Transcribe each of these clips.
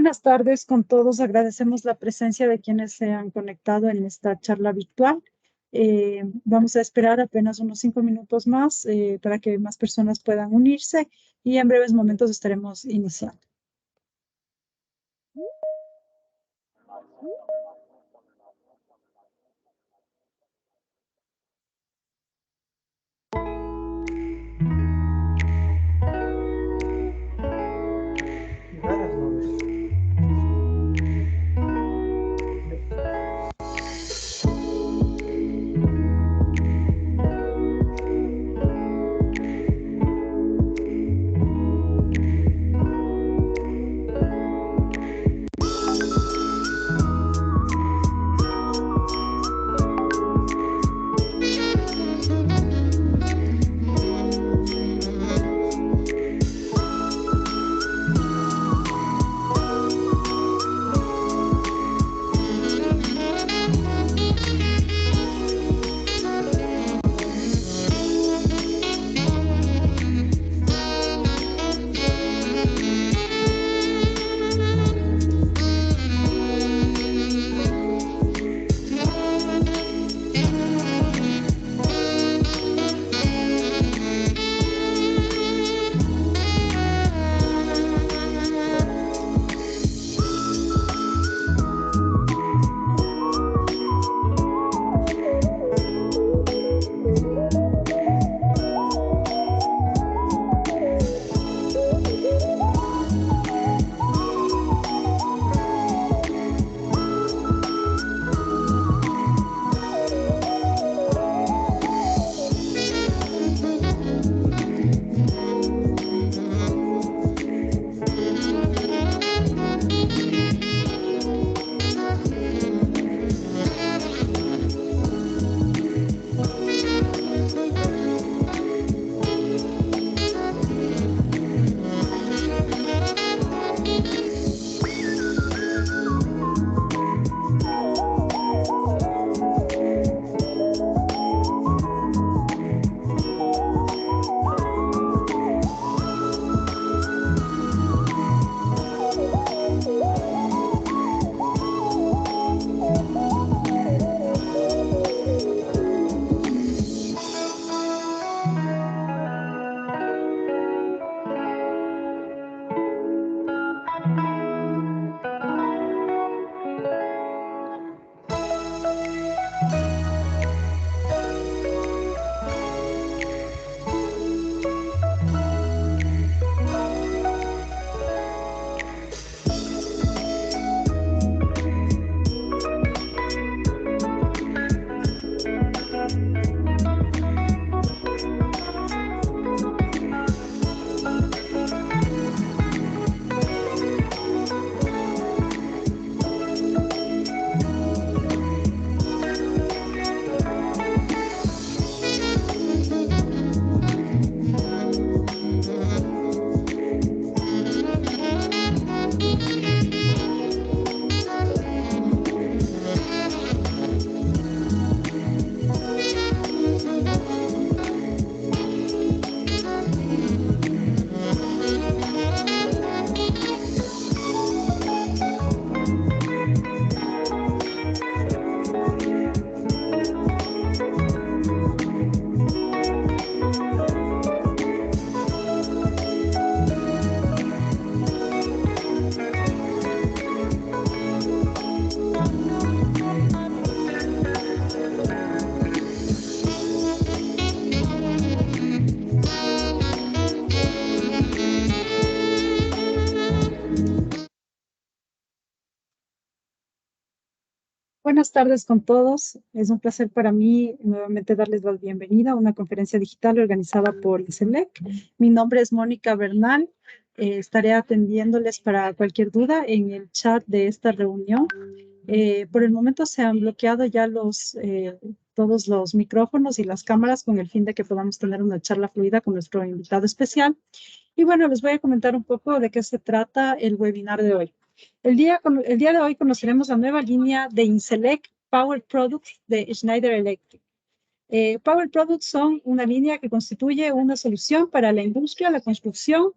Buenas tardes con todos. Agradecemos la presencia de quienes se han conectado en esta charla virtual. Vamos a esperar apenas unos 5 minutos más para que más personas puedan unirse y en breves momentos estaremos iniciando. Buenas tardes con todos. Es un placer para mí nuevamente darles la bienvenida a una conferencia digital organizada por ICELEC. Mi nombre es Mónica Bernal. Estaré atendiéndoles para cualquier duda en el chat de esta reunión. Por el momento se han bloqueado ya todos los micrófonos y las cámaras con el fin de que podamos tener una charla fluida con nuestro invitado especial. Y bueno, les voy a comentar un poco de qué se trata el webinar de hoy. El día de hoy conoceremos la nueva línea de INCELEC Power Products de Schneider Electric. Power Products son una línea que constituye una solución para la industria, la construcción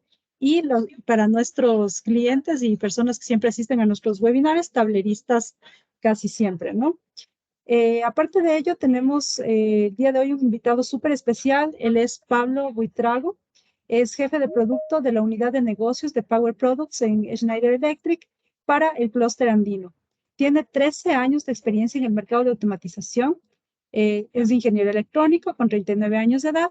y para nuestros clientes y personas que siempre asisten a nuestros webinars, tableristas casi siempre, ¿no? Aparte de ello, tenemos el día de hoy un invitado súper especial. Él es Pablo Buitrago, es jefe de producto de la unidad de negocios de Power Products en Schneider Electric para el clúster andino. Tiene 13 años de experiencia en el mercado de automatización. Es ingeniero electrónico con 39 años de edad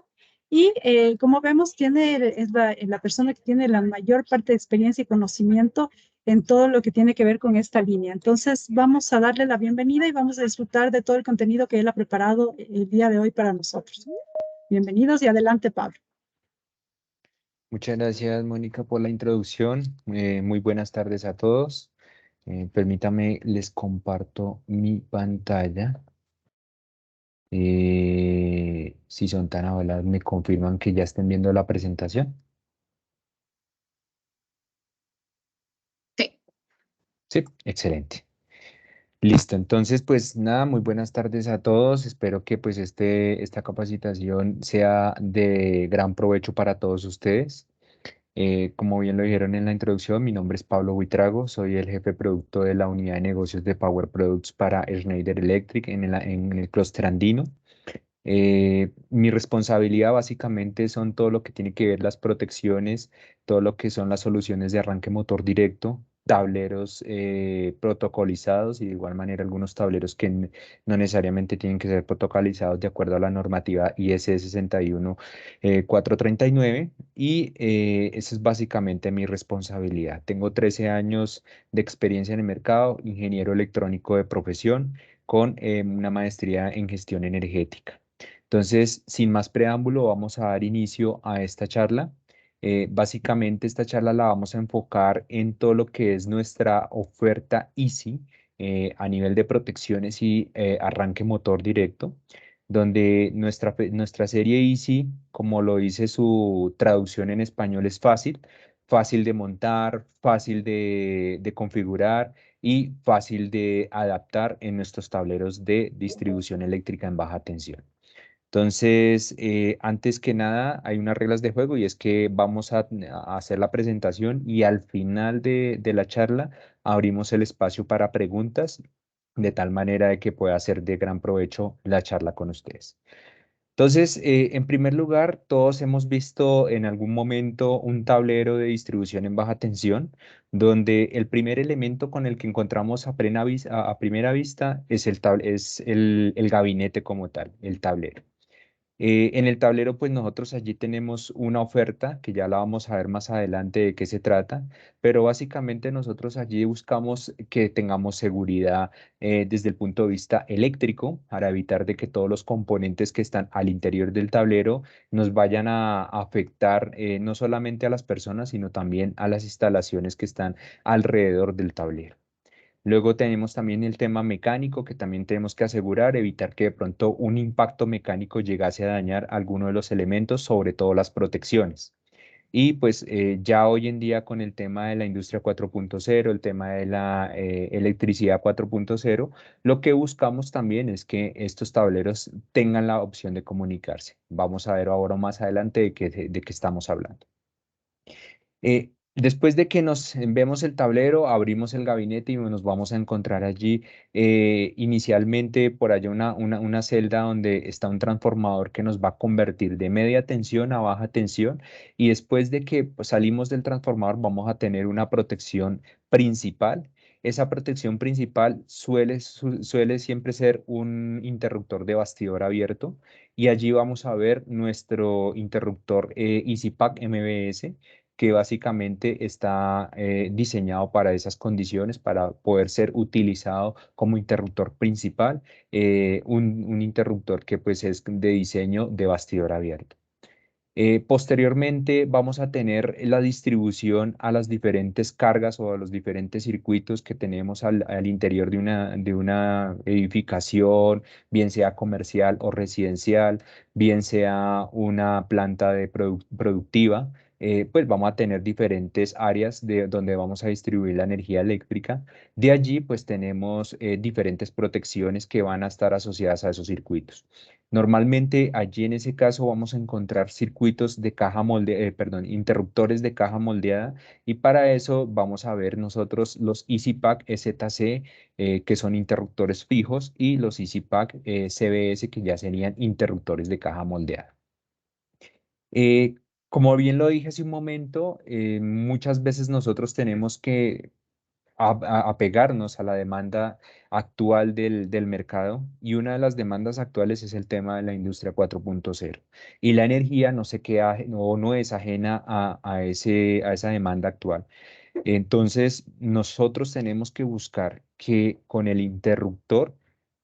y como vemos, es la persona que tiene la mayor parte de experiencia y conocimiento en todo lo que tiene que ver con esta línea. Entonces, vamos a darle la bienvenida y vamos a disfrutar de todo el contenido que él ha preparado el día de hoy para nosotros. Bienvenidos y adelante, Pablo. Muchas gracias, Mónica, por la introducción. Muy buenas tardes a todos. Permítame, les comparto mi pantalla. Si son tan amables, me confirman que ya estén viendo la presentación. Sí. Sí, excelente. Listo, entonces pues nada, muy buenas tardes a todos. Espero que pues esta capacitación sea de gran provecho para todos ustedes. Como bien lo dijeron en la introducción, mi nombre es Pablo Buitrago, soy el jefe de producto de la unidad de negocios de Power Products para Schneider Electric en el clúster andino. Mi responsabilidad básicamente son todo lo que tiene que ver las protecciones, todo lo que son las soluciones de arranque motor directo, tableros protocolizados y de igual manera algunos tableros que no necesariamente tienen que ser protocolizados de acuerdo a la normativa IS 61439 y esa es básicamente mi responsabilidad. Tengo 13 años de experiencia en el mercado, ingeniero electrónico de profesión con una maestría en gestión energética. Entonces, sin más preámbulo, vamos a dar inicio a esta charla. Básicamente, esta charla la vamos a enfocar en todo lo que es nuestra oferta Easy a nivel de protecciones y arranque motor directo, donde nuestra serie Easy, como lo dice su traducción en español, es fácil, fácil de montar, fácil de configurar y fácil de adaptar en nuestros tableros de distribución eléctrica en baja tensión. Entonces, antes que nada, hay unas reglas de juego y es que vamos a hacer la presentación y al final de la charla abrimos el espacio para preguntas de tal manera de que pueda ser de gran provecho la charla con ustedes. Entonces, en primer lugar, todos hemos visto en algún momento un tablero de distribución en baja tensión, donde el primer elemento con el que encontramos a primera vista es el gabinete como tal, el tablero. En el tablero, pues nosotros allí tenemos una oferta que ya la vamos a ver más adelante de qué se trata, pero básicamente nosotros allí buscamos que tengamos seguridad desde el punto de vista eléctrico para evitar de que todos los componentes que están al interior del tablero nos vayan a afectar no solamente a las personas, sino también a las instalaciones que están alrededor del tablero. Luego tenemos también el tema mecánico que también tenemos que asegurar, evitar que de pronto un impacto mecánico llegase a dañar alguno de los elementos, sobre todo las protecciones. Y pues ya hoy en día con el tema de la industria 4.0, el tema de la electricidad 4.0, lo que buscamos también es que estos tableros tengan la opción de comunicarse. Vamos a ver ahora más adelante de qué estamos hablando. Después de que nos vemos el tablero, abrimos el gabinete y nos vamos a encontrar allí inicialmente por allá una celda donde está un transformador que nos va a convertir de media tensión a baja tensión y después de que pues, salimos del transformador vamos a tener una protección principal. Esa protección principal suele siempre ser un interruptor de bastidor abierto y allí vamos a ver nuestro interruptor EasyPack MBS que básicamente está diseñado para esas condiciones, para poder ser utilizado como interruptor principal, un interruptor que pues es de diseño de bastidor abierto. Posteriormente vamos a tener la distribución a las diferentes cargas o a los diferentes circuitos que tenemos al interior de una edificación, bien sea comercial o residencial, bien sea una planta productiva. pues vamos a tener diferentes áreas de donde vamos a distribuir la energía eléctrica. De allí, pues tenemos diferentes protecciones que van a estar asociadas a esos circuitos. Normalmente allí en ese caso vamos a encontrar circuitos de caja perdón, interruptores de caja moldeada, y para eso vamos a ver nosotros los EasyPack EZC, que son interruptores fijos, y los EasyPack CBS, que ya serían interruptores de caja moldeada. Eh, Como bien lo dije hace un momento, muchas veces nosotros tenemos que apegarnos a la demanda actual del mercado, y una de las demandas actuales es el tema de la industria 4.0, y la energía no se queda no es ajena a esa demanda actual. Entonces, nosotros tenemos que buscar que con el interruptor,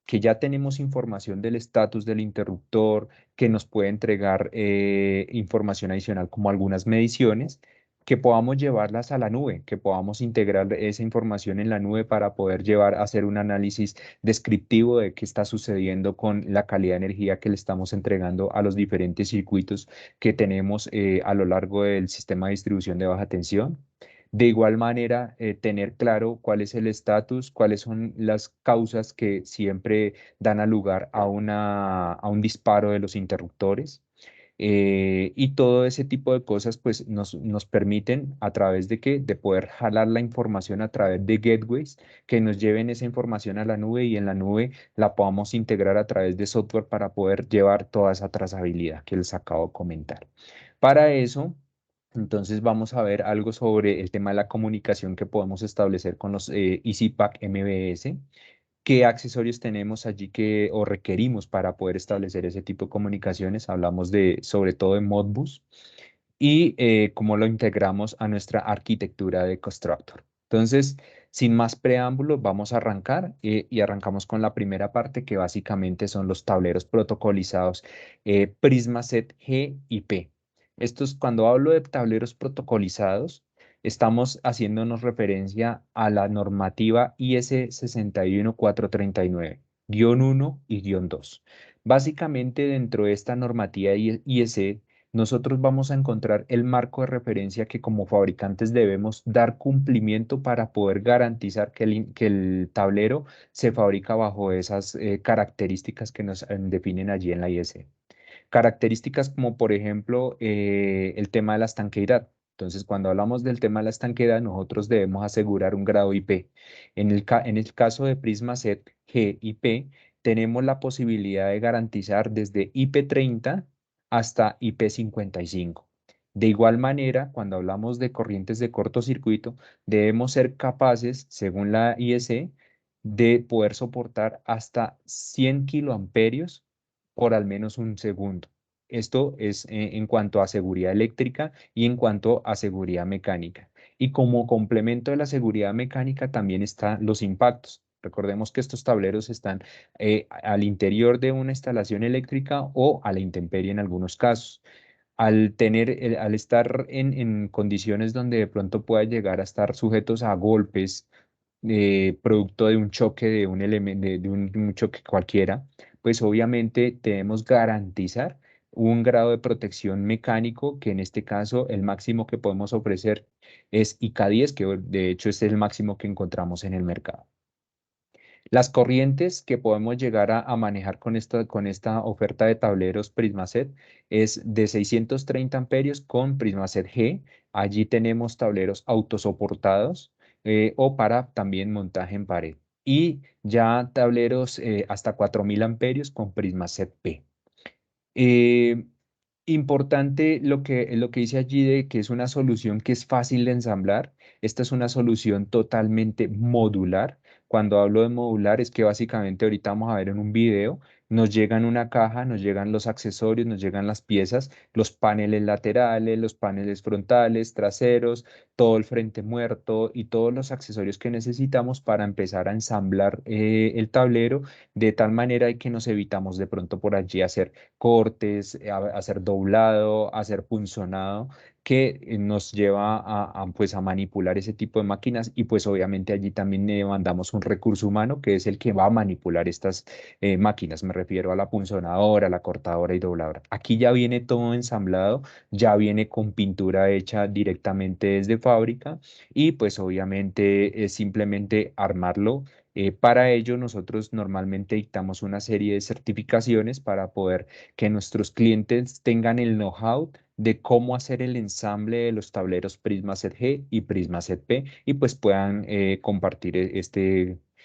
que ya tenemos información del estatus del interruptor, que nos puede entregar información adicional como algunas mediciones, que podamos llevarlas a la nube, que podamos integrar esa información en la nube para poder hacer un análisis descriptivo de qué está sucediendo con la calidad de energía que le estamos entregando a los diferentes circuitos que tenemos a lo largo del sistema de distribución de baja tensión. De igual manera, tener claro cuál es el estatus, cuáles son las causas que siempre dan a lugar a un disparo de los interruptores. Y todo ese tipo de cosas pues nos permiten, a través de de poder jalar la información a través de gateways que nos lleven esa información a la nube, y en la nube la podamos integrar a través de software para poder llevar toda esa trazabilidad que les acabo de comentar. Para eso, entonces vamos a ver algo sobre el tema de la comunicación que podemos establecer con los EasyPack MBS. ¿Qué accesorios tenemos allí o requerimos para poder establecer ese tipo de comunicaciones? Hablamos sobre todo de Modbus, y cómo lo integramos a nuestra arquitectura de Constructor. Entonces, sin más preámbulos, vamos a arrancar, y arrancamos con la primera parte, que básicamente son los tableros protocolizados PrismaSet G y P. Cuando hablo de tableros protocolizados, estamos haciéndonos referencia a la normativa IS 61439, guión 1 y guión 2. Básicamente, dentro de esta normativa IS, nosotros vamos a encontrar el marco de referencia que como fabricantes debemos dar cumplimiento para poder garantizar que el tablero se fabrica bajo esas características que nos definen allí en la IS. Características como, por ejemplo, el tema de la estanqueidad. Entonces, cuando hablamos del tema de la estanqueidad, nosotros debemos asegurar un grado IP. En el caso de PrismaSet G y P, tenemos la posibilidad de garantizar desde IP30 hasta IP55. De igual manera, cuando hablamos de corrientes de cortocircuito, debemos ser capaces, según la IEC, de poder soportar hasta 100 kiloamperios por al menos un segundo. Esto es en cuanto a seguridad eléctrica y en cuanto a seguridad mecánica. Y como complemento de la seguridad mecánica también están los impactos. Recordemos que estos tableros están al interior de una instalación eléctrica o a la intemperie en algunos casos. Al estar en condiciones donde de pronto pueda llegar a estar sujetos a golpes, producto de un choque de un elemento, de un choque cualquiera, pues obviamente debemos garantizar un grado de protección mecánico, que en este caso el máximo que podemos ofrecer es IK10, que de hecho es el máximo que encontramos en el mercado. Las corrientes que podemos llegar a manejar con esta oferta de tableros PrismaSet es de 630 amperios con PrismaSet G. Allí tenemos tableros autosoportados, o para también montaje en pared. Y ya tableros hasta 4000 amperios con PrismaSet P. Eh, Importante lo que dice allí, de que es una solución que es fácil de ensamblar. Esta es una solución totalmente modular. Cuando hablo de modular es que básicamente, ahorita vamos a ver en un video, nos llegan una caja, nos llegan los accesorios, nos llegan las piezas, los paneles laterales, los paneles frontales, traseros, todo el frente muerto y todos los accesorios que necesitamos para empezar a ensamblar el tablero, de tal manera que nos evitamos de pronto por allí hacer cortes, hacer doblado, hacer punzonado, que nos lleva pues a manipular ese tipo de máquinas, y pues obviamente allí también mandamos un recurso humano que es el que va a manipular estas máquinas. Me refiero a la punzonadora, la cortadora y dobladora. Aquí ya viene todo ensamblado, ya viene con pintura hecha directamente desde fábrica y pues obviamente es simplemente armarlo. Para ello nosotros normalmente dictamos una serie de certificaciones para poder que nuestros clientes tengan el know-how de cómo hacer el ensamble de los tableros Prismaset G y Prismaset P y pues puedan compartir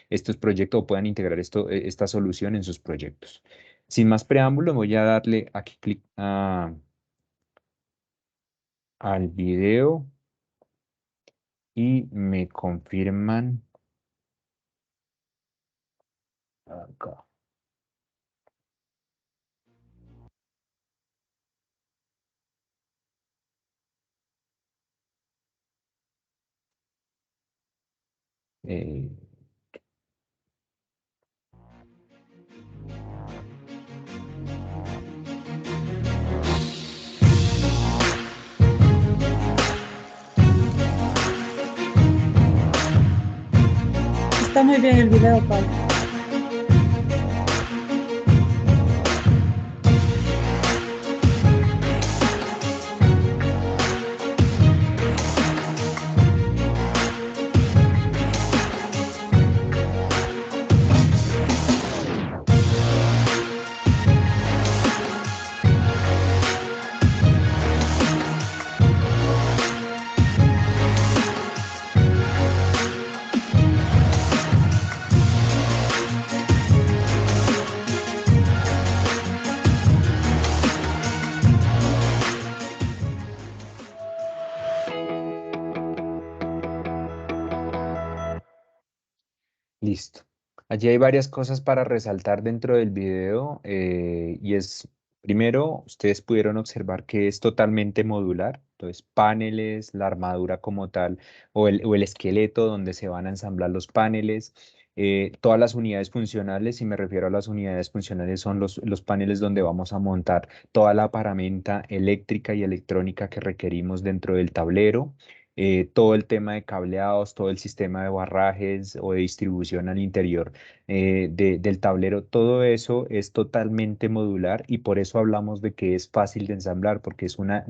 estos proyectos o puedan integrar esta solución en sus proyectos. Sin más preámbulo, voy a darle aquí clic al video y me confirman acá. Eh, Está muy bien el video, Pablo. Listo. Allí hay varias cosas para resaltar dentro del video y es, primero, ustedes pudieron observar que es totalmente modular, entonces paneles, la armadura como tal o el esqueleto donde se van a ensamblar los paneles, todas las unidades funcionales, si me refiero a las unidades funcionales son los paneles donde vamos a montar toda la paramenta eléctrica y electrónica que requerimos dentro del tablero, todo el tema de cableados, todo el sistema de barrajes o de distribución al interior del tablero, todo eso es totalmente modular y por eso hablamos de que es fácil de ensamblar, porque es una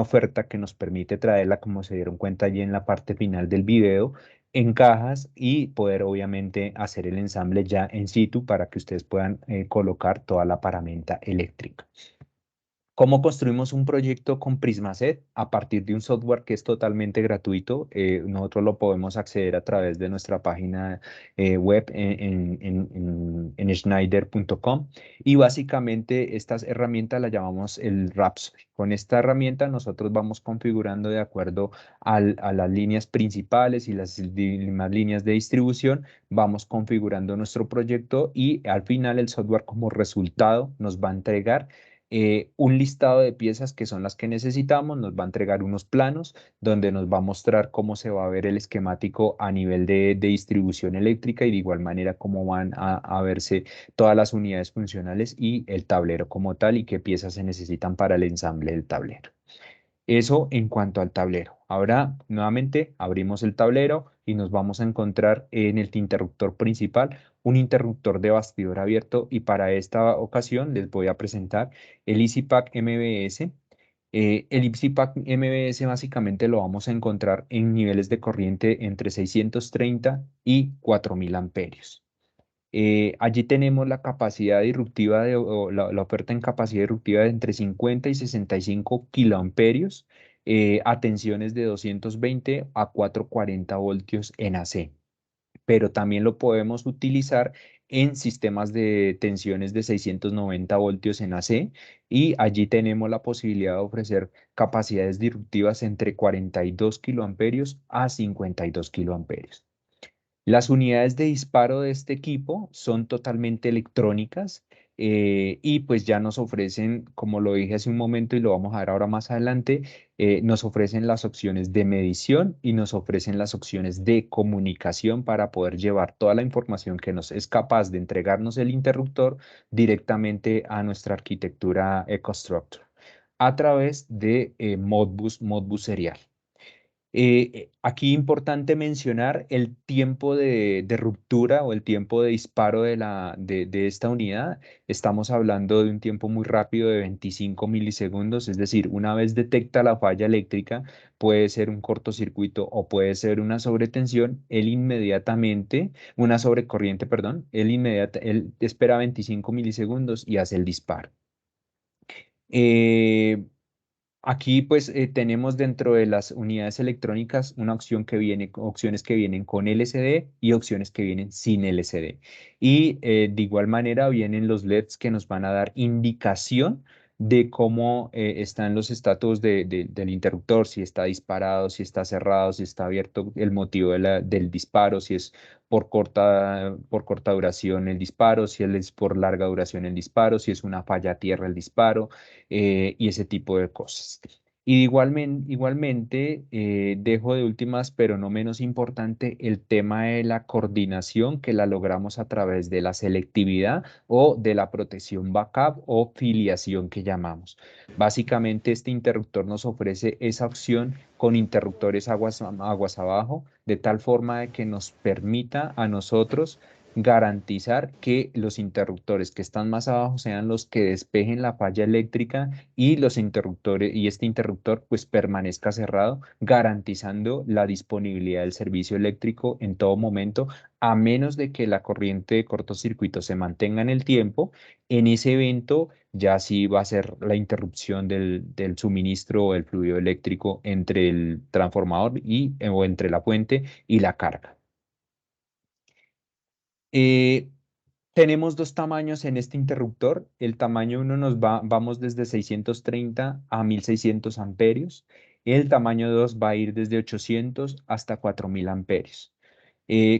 oferta que nos permite traerla, como se dieron cuenta allí en la parte final del video, en cajas y poder obviamente hacer el ensamble ya en situ para que ustedes puedan colocar toda la paramenta eléctrica. ¿Cómo construimos un proyecto con Prismaset? A partir de un software que es totalmente gratuito. Nosotros lo podemos acceder a través de nuestra página web en schneider.com y básicamente estas herramientas las llamamos el Rhapsody. Con esta herramienta nosotros vamos configurando de acuerdo a las líneas principales y las demás líneas de distribución, vamos configurando nuestro proyecto y al final el software como resultado nos va a entregar un listado de piezas que son las que necesitamos, nos va a entregar unos planos donde nos va a mostrar cómo se va a ver el esquemático a nivel de distribución eléctrica y de igual manera cómo van a verse todas las unidades funcionales y el tablero como tal y qué piezas se necesitan para el ensamble del tablero. Eso en cuanto al tablero. Ahora, nuevamente, abrimos el tablero y nos vamos a encontrar en el interruptor principal, un interruptor de bastidor abierto y para esta ocasión les voy a presentar el EasyPack MBS. El EasyPack MBS básicamente lo vamos a encontrar en niveles de corriente entre 630 y 4000 amperios. Allí tenemos la capacidad disruptiva o la oferta en capacidad disruptiva de entre 50 y 65 kiloamperios, a tensiones de 220 a 440 voltios en AC, pero también lo podemos utilizar en sistemas de tensiones de 690 voltios en AC y allí tenemos la posibilidad de ofrecer capacidades disruptivas entre 42 kiloamperios a 52 kiloamperios. Las unidades de disparo de este equipo son totalmente electrónicas y pues ya nos ofrecen, como lo dije hace un momento y lo vamos a ver ahora más adelante, nos ofrecen las opciones de medición y nos ofrecen las opciones de comunicación para poder llevar toda la información que nos es capaz de entregarnos el interruptor directamente a nuestra arquitectura EcoStructure a través de Modbus serial. Aquí importante mencionar el tiempo de ruptura o el tiempo de disparo de esta unidad. Estamos hablando de un tiempo muy rápido de 25 milisegundos, es decir, una vez detecta la falla eléctrica, puede ser un cortocircuito o puede ser una sobretensión, una sobrecorriente, perdón, él espera 25 milisegundos y hace el disparo. Eh, Aquí pues tenemos dentro de las unidades electrónicas una opciones que vienen con LCD y opciones que vienen sin LCD. Y de igual manera vienen los LEDs que nos van a dar indicación de cómo están los estatus del interruptor, si está disparado, si está cerrado, si está abierto, el motivo del disparo, si es por corta duración el disparo, si es por larga duración el disparo, si es una falla a tierra el disparo y ese tipo de cosas. Y igualmente, dejo de últimas, pero no menos importante, el tema de la coordinación que la logramos a través de la selectividad o de la protección backup o filiación que llamamos. Básicamente, este interruptor nos ofrece esa opción con interruptores aguas abajo, de tal forma de que nos permita a nosotros garantizar que los interruptores que están más abajo sean los que despejen la falla eléctrica y este interruptor pues permanezca cerrado, garantizando la disponibilidad del servicio eléctrico en todo momento, a menos de que la corriente de cortocircuito se mantenga en el tiempo. En ese evento ya sí va a ser la interrupción del suministro o el fluido eléctrico entre el transformador o entre la fuente y la carga. Eh, Tenemos dos tamaños en este interruptor. El tamaño uno vamos desde 630 a 1600 amperios. El tamaño 2 va a ir desde 800 hasta 4000 amperios.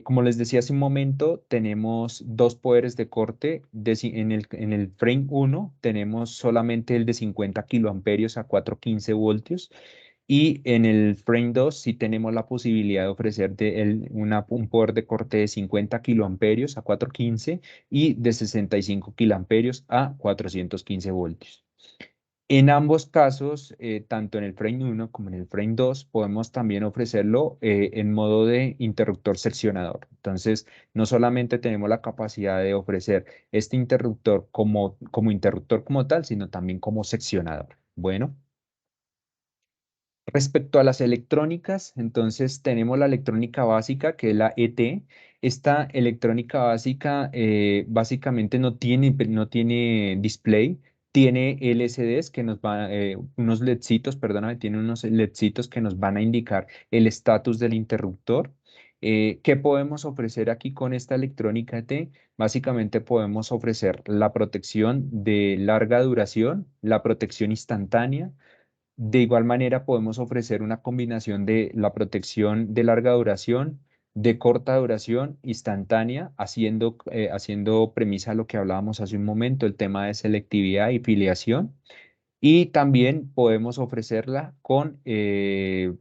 Como les decía hace un momento, tenemos dos poderes de corte. En el frame uno tenemos solamente el de 50 kiloamperios a 415 voltios. Y en el Frame 2 sí tenemos la posibilidad de ofrecerte un poder de corte de 50 kiloamperios a 415 y de 65 kiloamperios a 415 voltios. En ambos casos, tanto en el Frame 1 como en el Frame 2, podemos también ofrecerlo en modo de interruptor seccionador. Entonces, no solamente tenemos la capacidad de ofrecer este interruptor como interruptor como tal, sino también como seccionador. Bueno. Respecto a las electrónicas, entonces tenemos la electrónica básica, que es la ET. Esta electrónica básica básicamente no tiene display, tiene LCDs que nos van, unos LEDcitos, perdóname, tiene unos LEDcitos que nos van a indicar el estatus del interruptor. ¿Qué podemos ofrecer aquí con esta electrónica ET? Básicamente podemos ofrecer la protección de larga duración, la protección instantánea. De igual manera, podemos ofrecer una combinación de la protección de larga duración, de corta duración, instantánea, haciendo premisa a lo que hablábamos hace un momento, el tema de selectividad y filiación. Y también podemos ofrecerla con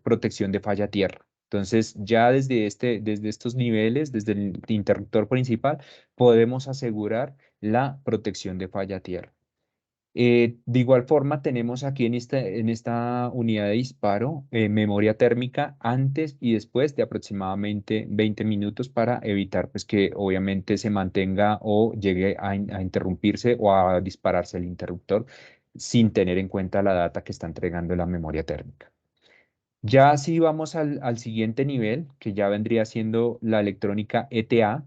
protección de falla tierra. Entonces, ya desde estos niveles, desde el interruptor principal, podemos asegurar la protección de falla tierra. De igual forma, tenemos aquí en esta unidad de disparo memoria térmica antes y después de aproximadamente 20 minutos para evitar pues, que obviamente se mantenga o llegue a interrumpirse o a dispararse el interruptor sin tener en cuenta la data que está entregando la memoria térmica. Ya si vamos al siguiente nivel, que ya vendría siendo la electrónica ETA,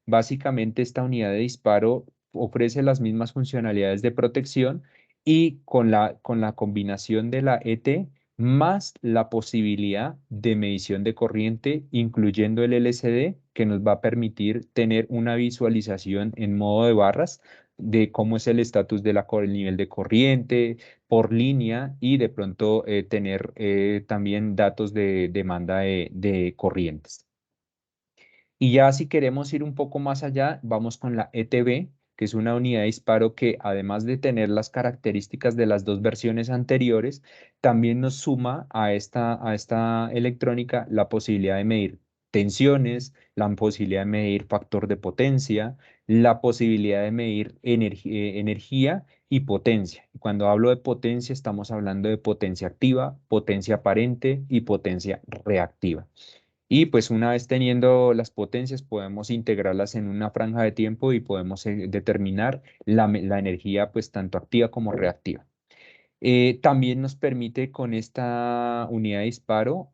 básicamente esta unidad de disparo ofrece las mismas funcionalidades de protección y con la combinación de la ET más la posibilidad de medición de corriente, incluyendo el LCD, que nos va a permitir tener una visualización en modo de barras de cómo es el estatus el nivel de corriente, por línea y de pronto tener también datos de demanda de corrientes. Y ya si queremos ir un poco más allá, vamos con la ETB, que es una unidad de disparo que además de tener las características de las dos versiones anteriores, también nos suma a esta electrónica la posibilidad de medir tensiones, la posibilidad de medir factor de potencia, la posibilidad de medir energía y potencia. Y cuando hablo de potencia, estamos hablando de potencia activa, potencia aparente y potencia reactiva. Y pues una vez teniendo las potencias, podemos integrarlas en una franja de tiempo y podemos determinar la energía pues tanto activa como reactiva. También nos permite con esta unidad de disparo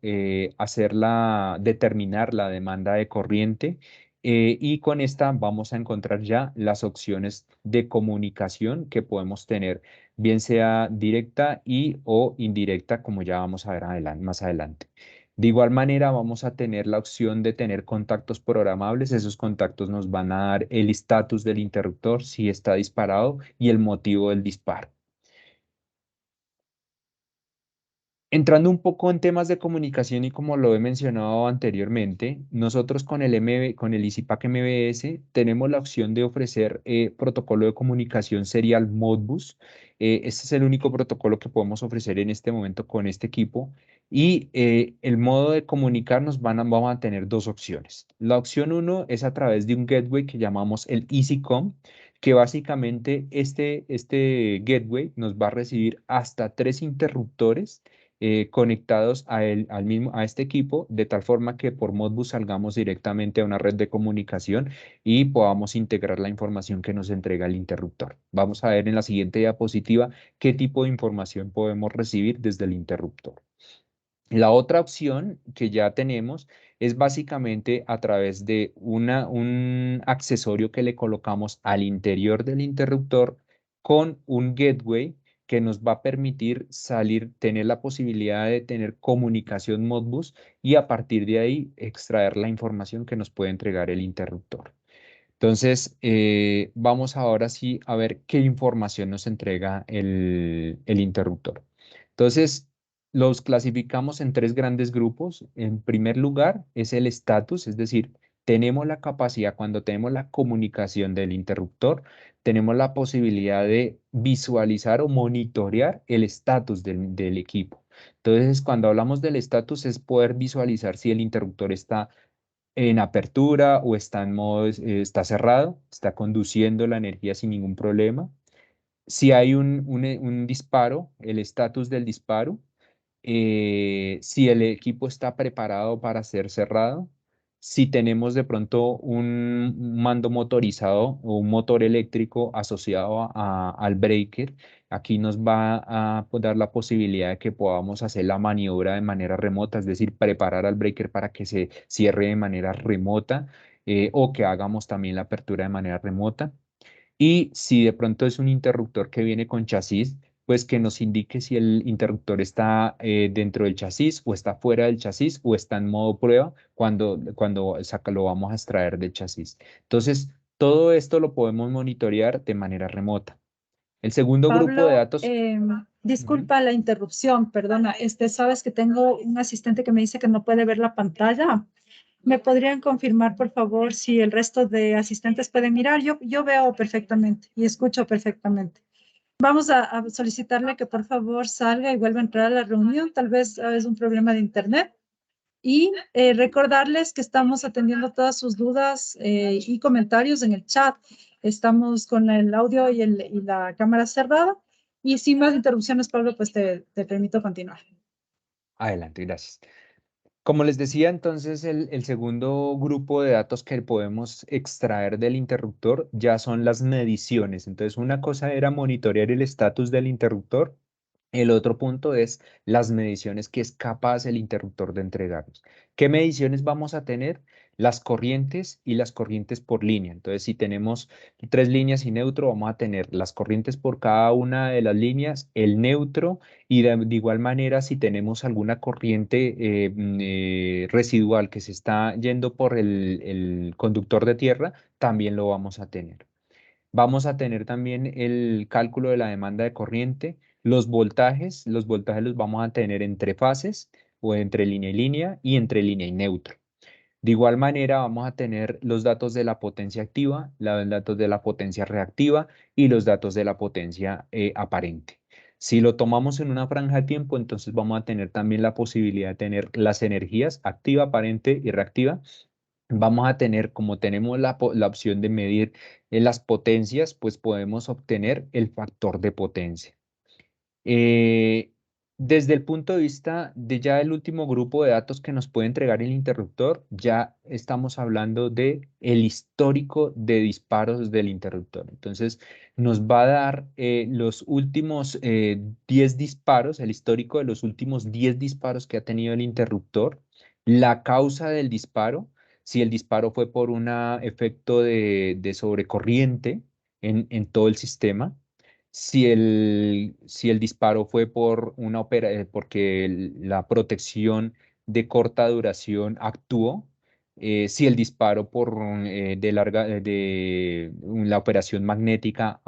determinar la demanda de corriente, y con esta vamos a encontrar ya las opciones de comunicación que podemos tener, bien sea directa y o indirecta, como ya vamos a ver más adelante. De igual manera, vamos a tener la opción de tener contactos programables. Esos contactos nos van a dar el estatus del interruptor, si está disparado, y el motivo del disparo. Entrando un poco en temas de comunicación y como lo he mencionado anteriormente, nosotros con con el ICIPAC MBS tenemos la opción de ofrecer protocolo de comunicación serial Modbus. Este es el único protocolo que podemos ofrecer en este momento con este equipo, y el modo de comunicarnos vamos a tener dos opciones. La opción uno es a través de un gateway que llamamos el EasyCom, que básicamente este gateway nos va a recibir hasta 3 interruptores conectados a este equipo, de tal forma que por Modbus salgamos directamente a una red de comunicación y podamos integrar la información que nos entrega el interruptor. Vamos a ver en la siguiente diapositiva qué tipo de información podemos recibir desde el interruptor. La otra opción que ya tenemos es básicamente a través de un accesorio que le colocamos al interior del interruptor con un gateway que nos va a permitir tener la posibilidad de tener comunicación Modbus y a partir de ahí extraer la información que nos puede entregar el interruptor. Entonces, vamos ahora sí a ver qué información nos entrega el interruptor. Entonces, los clasificamos en 3 grandes grupos. En primer lugar, es el estatus, es decir, tenemos la capacidad, cuando tenemos la comunicación del interruptor, tenemos la posibilidad de visualizar o monitorear el estatus del equipo. Entonces, cuando hablamos del estatus, es poder visualizar si el interruptor está en apertura o está en modo, está cerrado, está conduciendo la energía sin ningún problema. Si hay un disparo, el estatus del disparo, si el equipo está preparado para ser cerrado, si tenemos de pronto un mando motorizado o un motor eléctrico asociado al breaker. Aquí nos va a dar la posibilidad de que podamos hacer la maniobra de manera remota, es decir, preparar al breaker para que se cierre de manera remota, o que hagamos también la apertura de manera remota. Y si de pronto es un interruptor que viene con chasis, pues que nos indique si el interruptor está dentro del chasis o está fuera del chasis o está en modo prueba cuando lo vamos a extraer del chasis. Entonces, todo esto lo podemos monitorear de manera remota. El segundo grupo de Pablo, datos. Ujú. disculpa la interrupción, perdona. Sabes que tengo un asistente que me dice que no puede ver la pantalla. ¿Me podrían confirmar, por favor, si el resto de asistentes pueden mirar? Yo veo perfectamente y escucho perfectamente. Vamos a solicitarle que por favor salga y vuelva a entrar a la reunión. Tal vez es un problema de internet. Y recordarles que estamos atendiendo todas sus dudas y comentarios en el chat. Estamos con el audio y la cámara cerrada. Y sin más interrupciones, Pablo, pues te permito continuar. Adelante, gracias. Como les decía, entonces el segundo grupo de datos que podemos extraer del interruptor ya son las mediciones. Entonces, una cosa era monitorear el estatus del interruptor. El otro punto es las mediciones que es capaz el interruptor de entregarnos. ¿Qué mediciones vamos a tener? Las corrientes y las corrientes por línea. Entonces, si tenemos 3 líneas y neutro, vamos a tener las corrientes por cada una de las líneas, el neutro, y de igual manera, si tenemos alguna corriente residual que se está yendo por el conductor de tierra, también lo vamos a tener. Vamos a tener también el cálculo de la demanda de corriente, los voltajes los vamos a tener entre fases o entre línea y línea y entre línea y neutro. De igual manera, vamos a tener los datos de la potencia activa, los datos de la potencia reactiva y los datos de la potencia aparente. Si lo tomamos en una franja de tiempo, entonces vamos a tener también la posibilidad de tener las energías activa, aparente y reactiva vamos a tener, como tenemos la opción de medir las potencias, pues podemos obtener el factor de potencia. Eh, Desde el punto de vista de ya el último grupo de datos que nos puede entregar el interruptor, ya estamos hablando de el histórico de disparos del interruptor. Entonces, nos va a dar los últimos 10 disparos, el histórico de los últimos 10 disparos que ha tenido el interruptor, la causa del disparo, si el disparo fue por un efecto de sobrecorriente en todo el sistema, si el disparo fue por porque la protección de corta duración actuó, si el disparo la operación magnética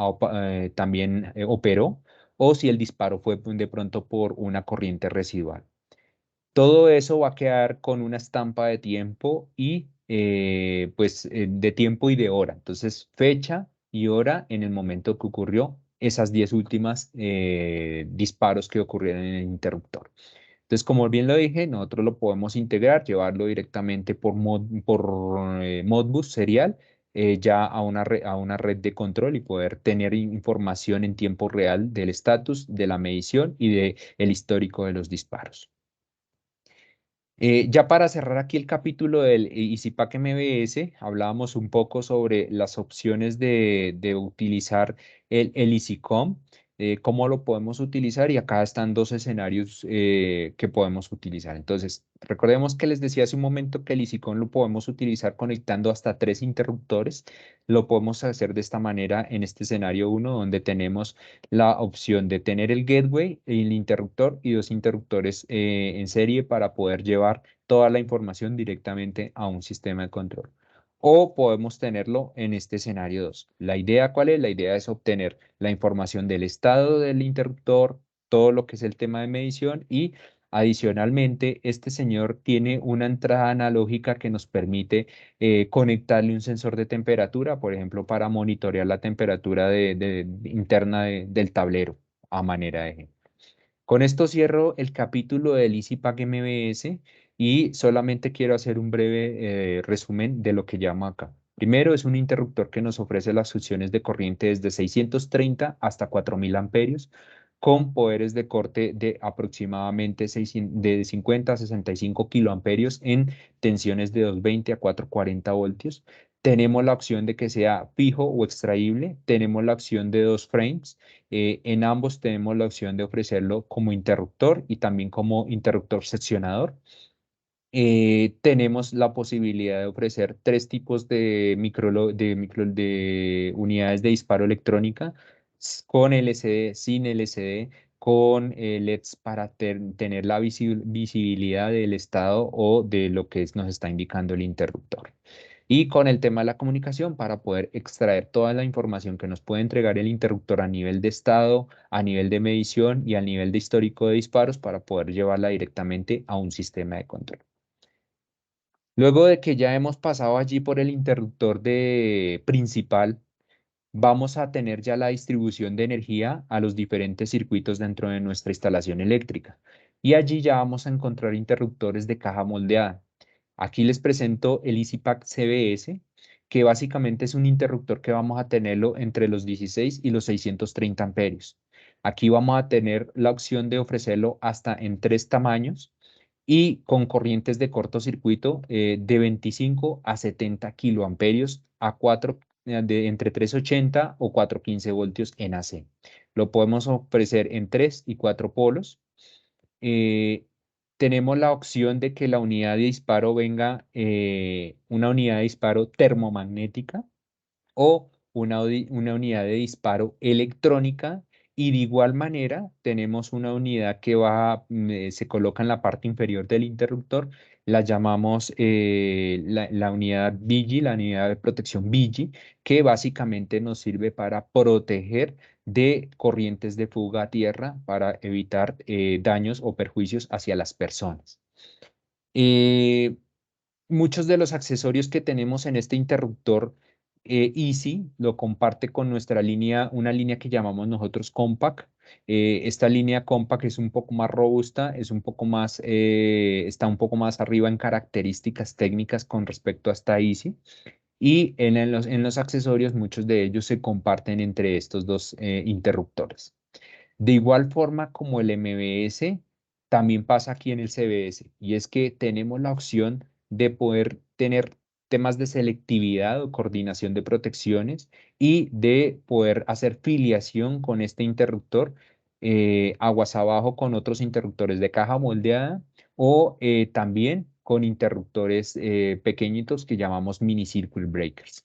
también operó, o si el disparo fue de pronto por una corriente residual. Todo eso va a quedar con una estampa de tiempo y de tiempo y de hora. Entonces, fecha y hora en el momento que ocurrió esas 10 últimas disparos que ocurrieron en el interruptor. Entonces, como bien lo dije, nosotros lo podemos integrar, llevarlo directamente por Modbus serial ya a una red de control y poder tener información en tiempo real del estatus, de la medición y del histórico de los disparos. Ya para cerrar aquí el capítulo del EasyPack MBS, hablábamos un poco sobre las opciones de utilizar el EasyCom, cómo lo podemos utilizar y acá están dos escenarios que podemos utilizar. Entonces, recordemos que les decía hace un momento que el EasyCom lo podemos utilizar conectando hasta 3 interruptores. Lo podemos hacer de esta manera en este escenario 1, donde tenemos la opción de tener el gateway, el interruptor y 2 interruptores en serie para poder llevar toda la información directamente a un sistema de control. O podemos tenerlo en este escenario 2. ¿La idea cuál es? La idea es obtener la información del estado del interruptor, todo lo que es el tema de medición y adicionalmente este señor tiene una entrada analógica que nos permite conectarle un sensor de temperatura, por ejemplo, para monitorear la temperatura interna del tablero a manera de ejemplo. Con esto cierro el capítulo del EasyPack MBS y solamente quiero hacer un breve resumen de lo que llamo acá. Primero, es un interruptor que nos ofrece las funciones de corriente desde 630 hasta 4000 amperios con poderes de corte de aproximadamente de 50 a 65 kiloamperios en tensiones de 220 a 440 voltios. Tenemos la opción de que sea fijo o extraíble. Tenemos la opción de 2 frames. En ambos tenemos la opción de ofrecerlo como interruptor y también como interruptor seccionador. Tenemos la posibilidad de ofrecer 3 tipos de unidades de disparo electrónica con LCD, sin LCD, con LEDs para tener la visibilidad del estado o de lo que nos está indicando el interruptor. Y con el tema de la comunicación para poder extraer toda la información que nos puede entregar el interruptor a nivel de estado, a nivel de medición y a nivel de histórico de disparos para poder llevarla directamente a un sistema de control. Luego de que ya hemos pasado allí por el interruptor principal, vamos a tener ya la distribución de energía a los diferentes circuitos dentro de nuestra instalación eléctrica. Y allí ya vamos a encontrar interruptores de caja moldeada. Aquí les presento el EasyPack CBS, que básicamente es un interruptor que vamos a tenerlo entre los 16 y los 630 amperios. Aquí vamos a tener la opción de ofrecerlo hasta en 3 tamaños y con corrientes de cortocircuito de 25 a 70 kiloamperios a 4 entre 380 o 415 voltios en AC. Lo podemos ofrecer en 3 y 4 polos. Eh, Tenemos la opción de que la unidad de disparo venga una unidad de disparo termomagnética o una unidad de disparo electrónica y de igual manera tenemos una unidad que se coloca en la parte inferior del interruptor, la llamamos la unidad BIGI, la unidad de protección BIGI, que básicamente nos sirve para proteger de corrientes de fuga a tierra para evitar daños o perjuicios hacia las personas. Eh, Muchos de los accesorios que tenemos en este interruptor Easy lo comparte con nuestra línea, una línea que llamamos nosotros Compact. Esta línea Compact es un poco más robusta, es un poco más, está un poco más arriba en características técnicas con respecto a esta Easy. Y en los accesorios, muchos de ellos se comparten entre estos dos interruptores. De igual forma como el MBS, también pasa aquí en el CBS, y es que tenemos la opción de poder tener temas de selectividad o coordinación de protecciones y de poder hacer filiación con este interruptor aguas abajo con otros interruptores de caja moldeada o también con interruptores pequeñitos que llamamos mini circuit breakers.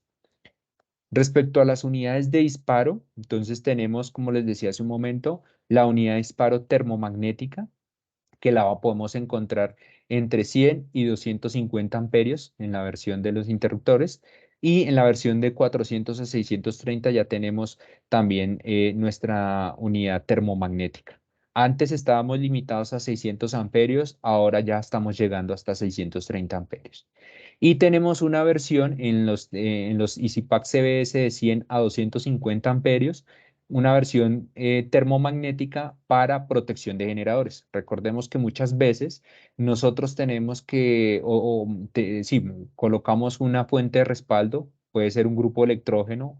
Respecto a las unidades de disparo, entonces tenemos, como les decía hace un momento, la unidad de disparo termomagnética, que podemos encontrar entre 100 y 250 amperios en la versión de los interruptores. Y en la versión de 400 a 630 ya tenemos también nuestra unidad termomagnética. Antes estábamos limitados a 600 amperios, ahora ya estamos llegando hasta 630 amperios. Y tenemos una versión en los EasyPack CBS de 100 a 250 amperios, una versión termomagnética para protección de generadores. Recordemos que muchas veces nosotros tenemos que, sí, colocamos una fuente de respaldo, puede ser un grupo electrógeno,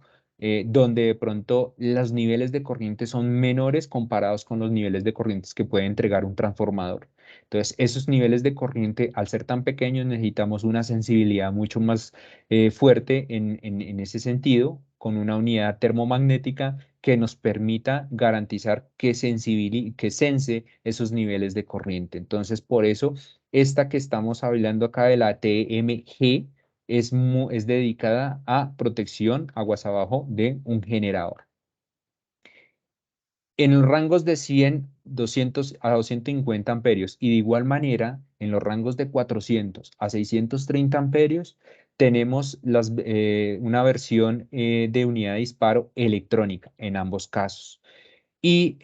donde de pronto los niveles de corriente son menores comparados con los niveles de corrientes que puede entregar un transformador. Entonces, esos niveles de corriente, al ser tan pequeños, necesitamos una sensibilidad mucho más fuerte en ese sentido, con una unidad termomagnética que nos permita garantizar que sense esos niveles de corriente. Entonces, por eso, esta que estamos hablando acá de la TMG es dedicada a protección aguas abajo de un generador. En los rangos de 100, 200 a 250 amperios y de igual manera en los rangos de 400 a 630 amperios tenemos una versión de unidad de disparo electrónica en ambos casos. Y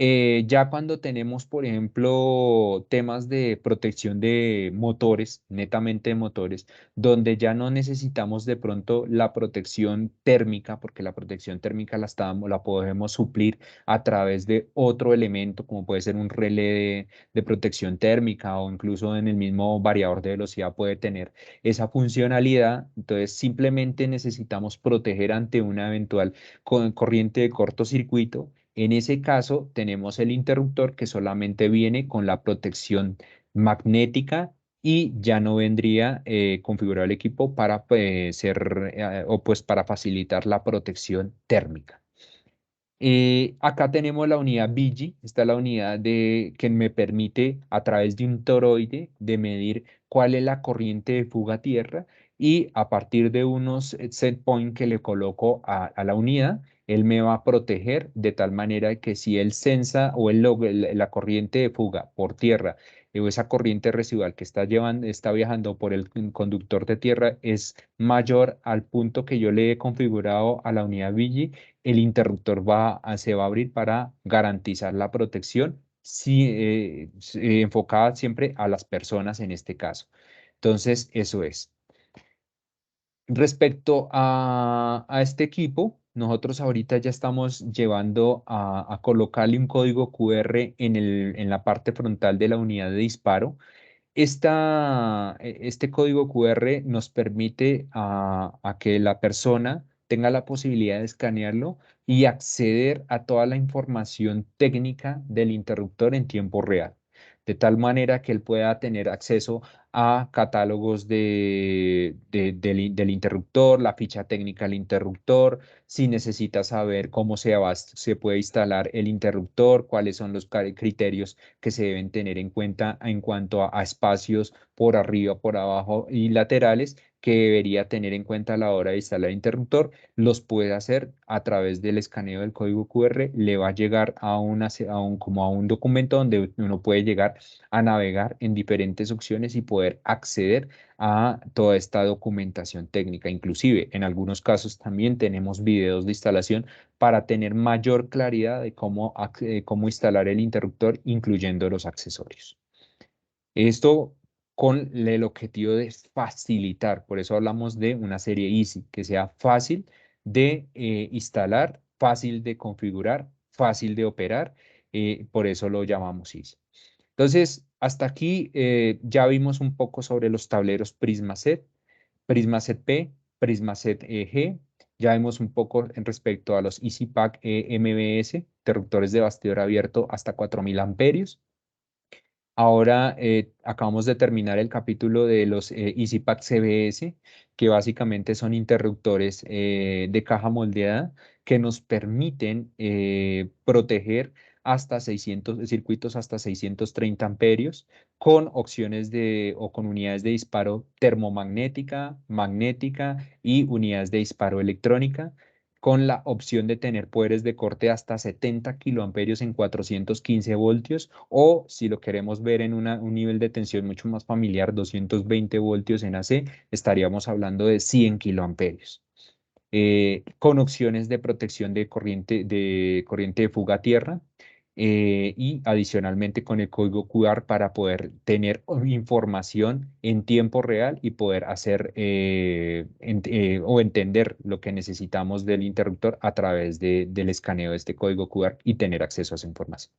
ya cuando tenemos, por ejemplo, temas de protección de motores, netamente de motores, donde ya no necesitamos de pronto la protección térmica, porque la protección térmica la podemos suplir a través de otro elemento, como puede ser un relé de protección térmica o incluso en el mismo variador de velocidad puede tener esa funcionalidad. Entonces, simplemente necesitamos proteger ante una eventual corriente de cortocircuito. En ese caso, tenemos el interruptor que solamente viene con la protección magnética y ya no vendría configurado el equipo para para facilitar la protección térmica. Acá tenemos la unidad BIGI, esta es la unidad que me permite a través de un toroide de medir cuál es la corriente de fuga a tierra y a partir de unos set point que le coloco a la unidad, él me va a proteger de tal manera que si él sensa o la corriente de fuga por tierra o esa corriente residual que está viajando por el conductor de tierra es mayor al punto que yo le he configurado a la unidad BIGI, el interruptor se va a abrir para garantizar la protección, enfocada siempre a las personas en este caso. Entonces, eso es. Respecto a este equipo, nosotros ahorita ya estamos llevando a colocarle un código QR en la parte frontal de la unidad de disparo. Este código QR nos permite a que la persona tenga la posibilidad de escanearlo y acceder a toda la información técnica del interruptor en tiempo real, de tal manera que él pueda tener acceso a catálogos del interruptor, la ficha técnica del interruptor, si necesita saber cómo se puede instalar el interruptor, cuáles son los criterios que se deben tener en cuenta en cuanto a espacios por arriba, por abajo y laterales que debería tener en cuenta a la hora de instalar el interruptor, los puede hacer a través del escaneo del código QR, le va a llegar como a un documento donde uno puede llegar a navegar en diferentes opciones y poder acceder a toda esta documentación técnica. Inclusive, en algunos casos también tenemos videos de instalación para tener mayor claridad de cómo instalar el interruptor, incluyendo los accesorios. Esto con el objetivo de facilitar, por eso hablamos de una serie Easy, que sea fácil de instalar, fácil de configurar, fácil de operar, por eso lo llamamos easy. Entonces, hasta aquí ya vimos un poco sobre los tableros PrismaSet, PrismaSet P, PrismaSet G. Ya vimos un poco en respecto a los EasyPack MBS, interruptores de bastidor abierto hasta 4000 amperios. Ahora acabamos de terminar el capítulo de los EasyPack CBS, que básicamente son interruptores de caja moldeada que nos permiten proteger hasta 600 circuitos hasta 630 amperios con opciones o con unidades de disparo termomagnética, magnética y unidades de disparo electrónica, con la opción de tener poderes de corte hasta 70 kiloamperios en 415 voltios, o si lo queremos ver en un nivel de tensión mucho más familiar, 220 voltios en AC, estaríamos hablando de 100 kiloamperios. Con opciones de protección de corriente de fuga a tierra, y adicionalmente con el código QR para poder tener información en tiempo real y poder hacer o entender lo que necesitamos del interruptor a través del escaneo de este código QR y tener acceso a esa información.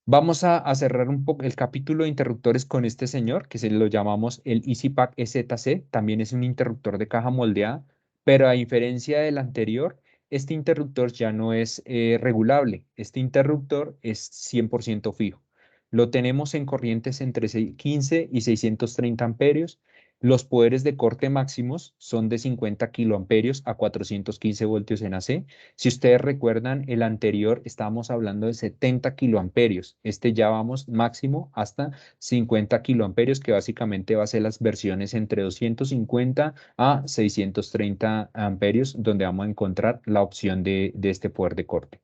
Vamos a cerrar un poco el capítulo de interruptores con este señor, que se lo llamamos el EasyPack EZC. También es un interruptor de caja moldeada, pero a diferencia del anterior, este interruptor ya no es regulable. Este interruptor es 100% fijo. Lo tenemos en corrientes entre 15 y 630 amperios. Los poderes de corte máximos son de 50 kiloamperios a 415 voltios en AC. Si ustedes recuerdan, el anterior estábamos hablando de 70 kiloamperios. Este ya vamos máximo hasta 50 kiloamperios, que básicamente va a ser las versiones entre 250 a 630 amperios, donde vamos a encontrar la opción de este poder de corte.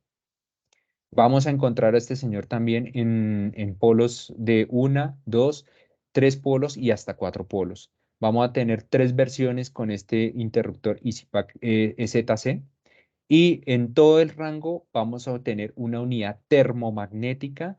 Vamos a encontrar a este señor también en polos de 1, 2, 3 polos y hasta 4 polos. Vamos a tener 3 versiones con este interruptor EasyPack EZC. Y en todo el rango vamos a obtener una unidad termomagnética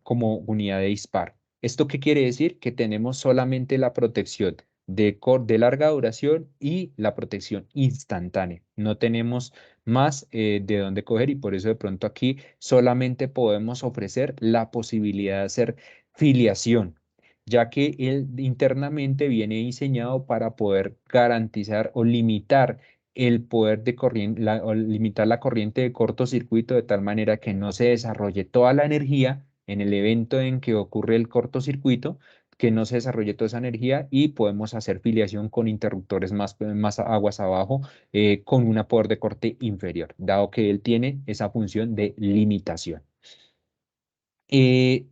como unidad de disparo. ¿Esto qué quiere decir? Que tenemos solamente la protección de larga duración y la protección instantánea. No tenemos más de dónde coger, y por eso de pronto aquí solamente podemos ofrecer la posibilidad de hacer filiación, ya que él internamente viene diseñado para poder garantizar o limitar el poder de corriente, o limitar la corriente de cortocircuito de tal manera que no se desarrolle toda la energía en el evento en que ocurre el cortocircuito, que no se desarrolle toda esa energía, y podemos hacer filiación con interruptores más aguas abajo, con un poder de corte inferior, dado que él tiene esa función de limitación. Eh,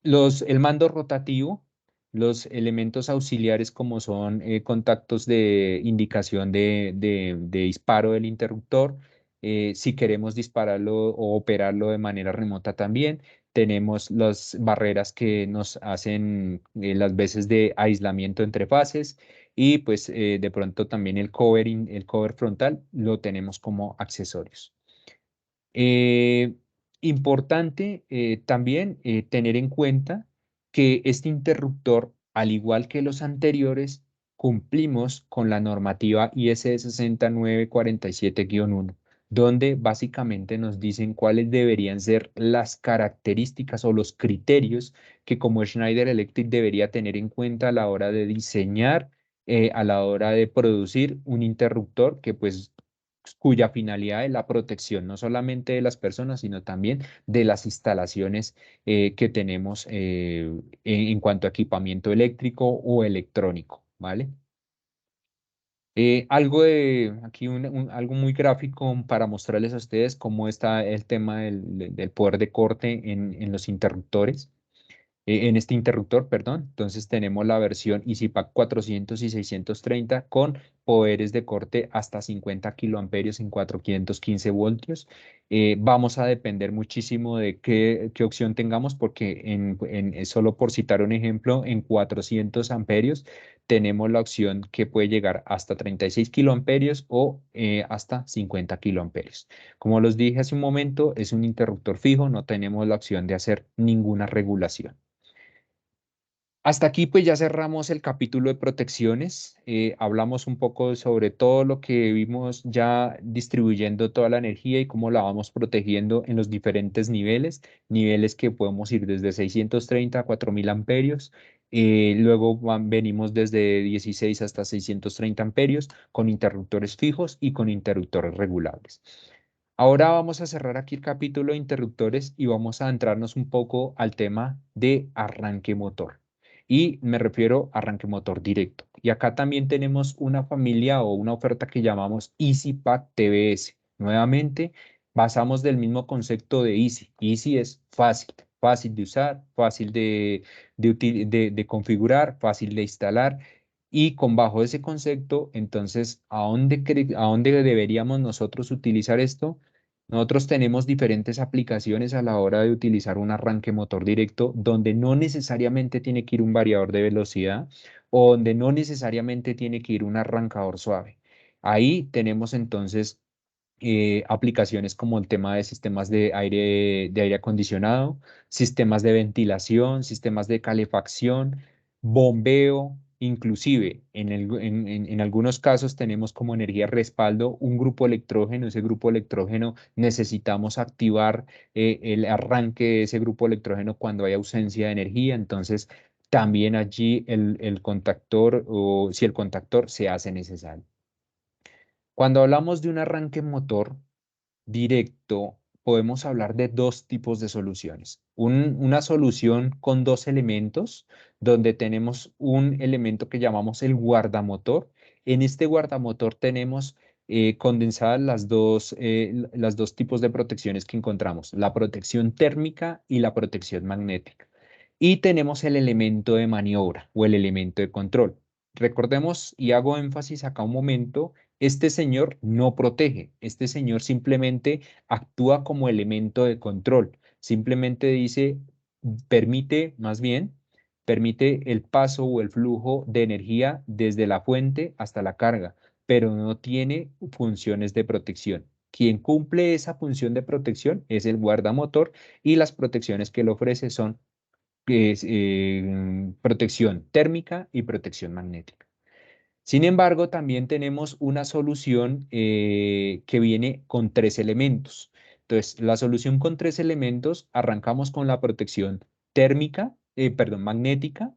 el mando rotativo, los elementos auxiliares como son contactos de indicación de disparo del interruptor, si queremos dispararlo o operarlo de manera remota también. Tenemos las barreras que nos hacen las veces de aislamiento entre fases, y pues de pronto también el cover frontal lo tenemos como accesorios. Eh, Importante también tener en cuenta que este interruptor, al igual que los anteriores, cumplimos con la normativa IS 6947-1, donde básicamente nos dicen cuáles deberían ser las características o los criterios que como Schneider Electric debería tener en cuenta a la hora de diseñar, a la hora de producir un interruptor que pues cuya finalidad es la protección no solamente de las personas, sino también de las instalaciones que tenemos en cuanto a equipamiento eléctrico o electrónico, ¿vale? Aquí algo muy gráfico para mostrarles a ustedes cómo está el tema del poder de corte en los interruptores. En este interruptor, perdón. Entonces tenemos la versión EasyPack 400 y 630 con poderes de corte hasta 50 kiloamperios en 415 voltios. Vamos a depender muchísimo de qué opción tengamos, porque solo por citar un ejemplo, en 400 amperios tenemos la opción que puede llegar hasta 36 kiloamperios o hasta 50 kiloamperios. Como los dije hace un momento, es un interruptor fijo, no tenemos la opción de hacer ninguna regulación. Hasta aquí pues ya cerramos el capítulo de protecciones. Hablamos un poco sobre todo lo que vimos ya distribuyendo toda la energía y cómo la vamos protegiendo en los diferentes niveles que podemos ir desde 630 a 4000 amperios. Luego venimos desde 16 hasta 630 amperios con interruptores fijos y con interruptores regulables. Ahora vamos a cerrar aquí el capítulo de interruptores y vamos a entrarnos un poco al tema de arranque motor. Y me refiero a arranque motor directo. Y acá también tenemos una familia o una oferta que llamamos EasyPack TBS. Nuevamente, basamos del mismo concepto de Easy. Easy es fácil, fácil de usar, fácil de configurar, fácil de instalar. Y con bajo ese concepto, entonces, ¿a dónde deberíamos nosotros utilizar esto? Nosotros tenemos diferentes aplicaciones a la hora de utilizar un arranque motor directo donde no necesariamente tiene que ir un variador de velocidad o donde no necesariamente tiene que ir un arrancador suave. Ahí tenemos entonces aplicaciones como el tema de sistemas de aire acondicionado, sistemas de ventilación, sistemas de calefacción, bombeo, inclusive en algunos casos tenemos como energía respaldo un grupo electrógeno. Ese grupo electrógeno necesitamos activar el arranque de ese grupo electrógeno cuando hay ausencia de energía. Entonces, también allí el contactor o si el contactor se hace necesario. Cuando hablamos de un arranque motor directo, podemos hablar de dos tipos de soluciones. Una solución con dos elementos, donde tenemos un elemento que llamamos el guardamotor. En este guardamotor tenemos condensadas las dos tipos de protecciones que encontramos, la protección térmica y la protección magnética. Y tenemos el elemento de maniobra o el elemento de control. Recordemos y hago énfasis acá un momento, este señor no protege, este señor simplemente actúa como elemento de control, simplemente dice, permite, más bien, permite el paso o el flujo de energía desde la fuente hasta la carga, pero no tiene funciones de protección. Quien cumple esa función de protección es el guardamotor y las protecciones que le ofrece son protección térmica y protección magnética. Sin embargo, también tenemos una solución que viene con tres elementos. Entonces, la solución con tres elementos, arrancamos con la protección magnética,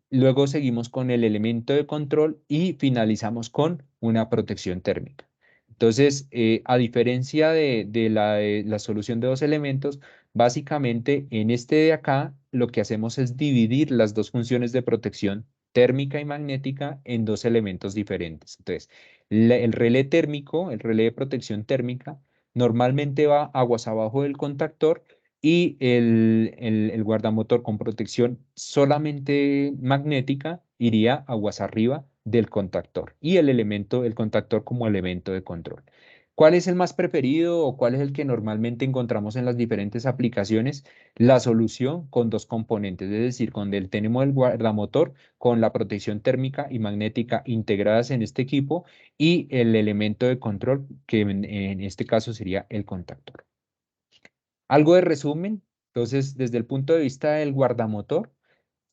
luego seguimos con el elemento de control y finalizamos con una protección térmica. Entonces, a diferencia de la solución de dos elementos, básicamente en este de acá lo que hacemos es dividir las dos funciones de protección térmica y magnética en dos elementos diferentes. Entonces, el relé térmico, el relé de protección térmica, normalmente va aguas abajo del contactor y el guardamotor con protección solamente magnética iría aguas arriba del contactor y el contactor como elemento de control. ¿Cuál es el más preferido o cuál es el que normalmente encontramos en las diferentes aplicaciones? La solución con dos componentes, es decir, tenemos el guardamotor con la protección térmica y magnética integradas en este equipo y el elemento de control que en este caso sería el contactor. Algo de resumen, entonces, desde el punto de vista del guardamotor,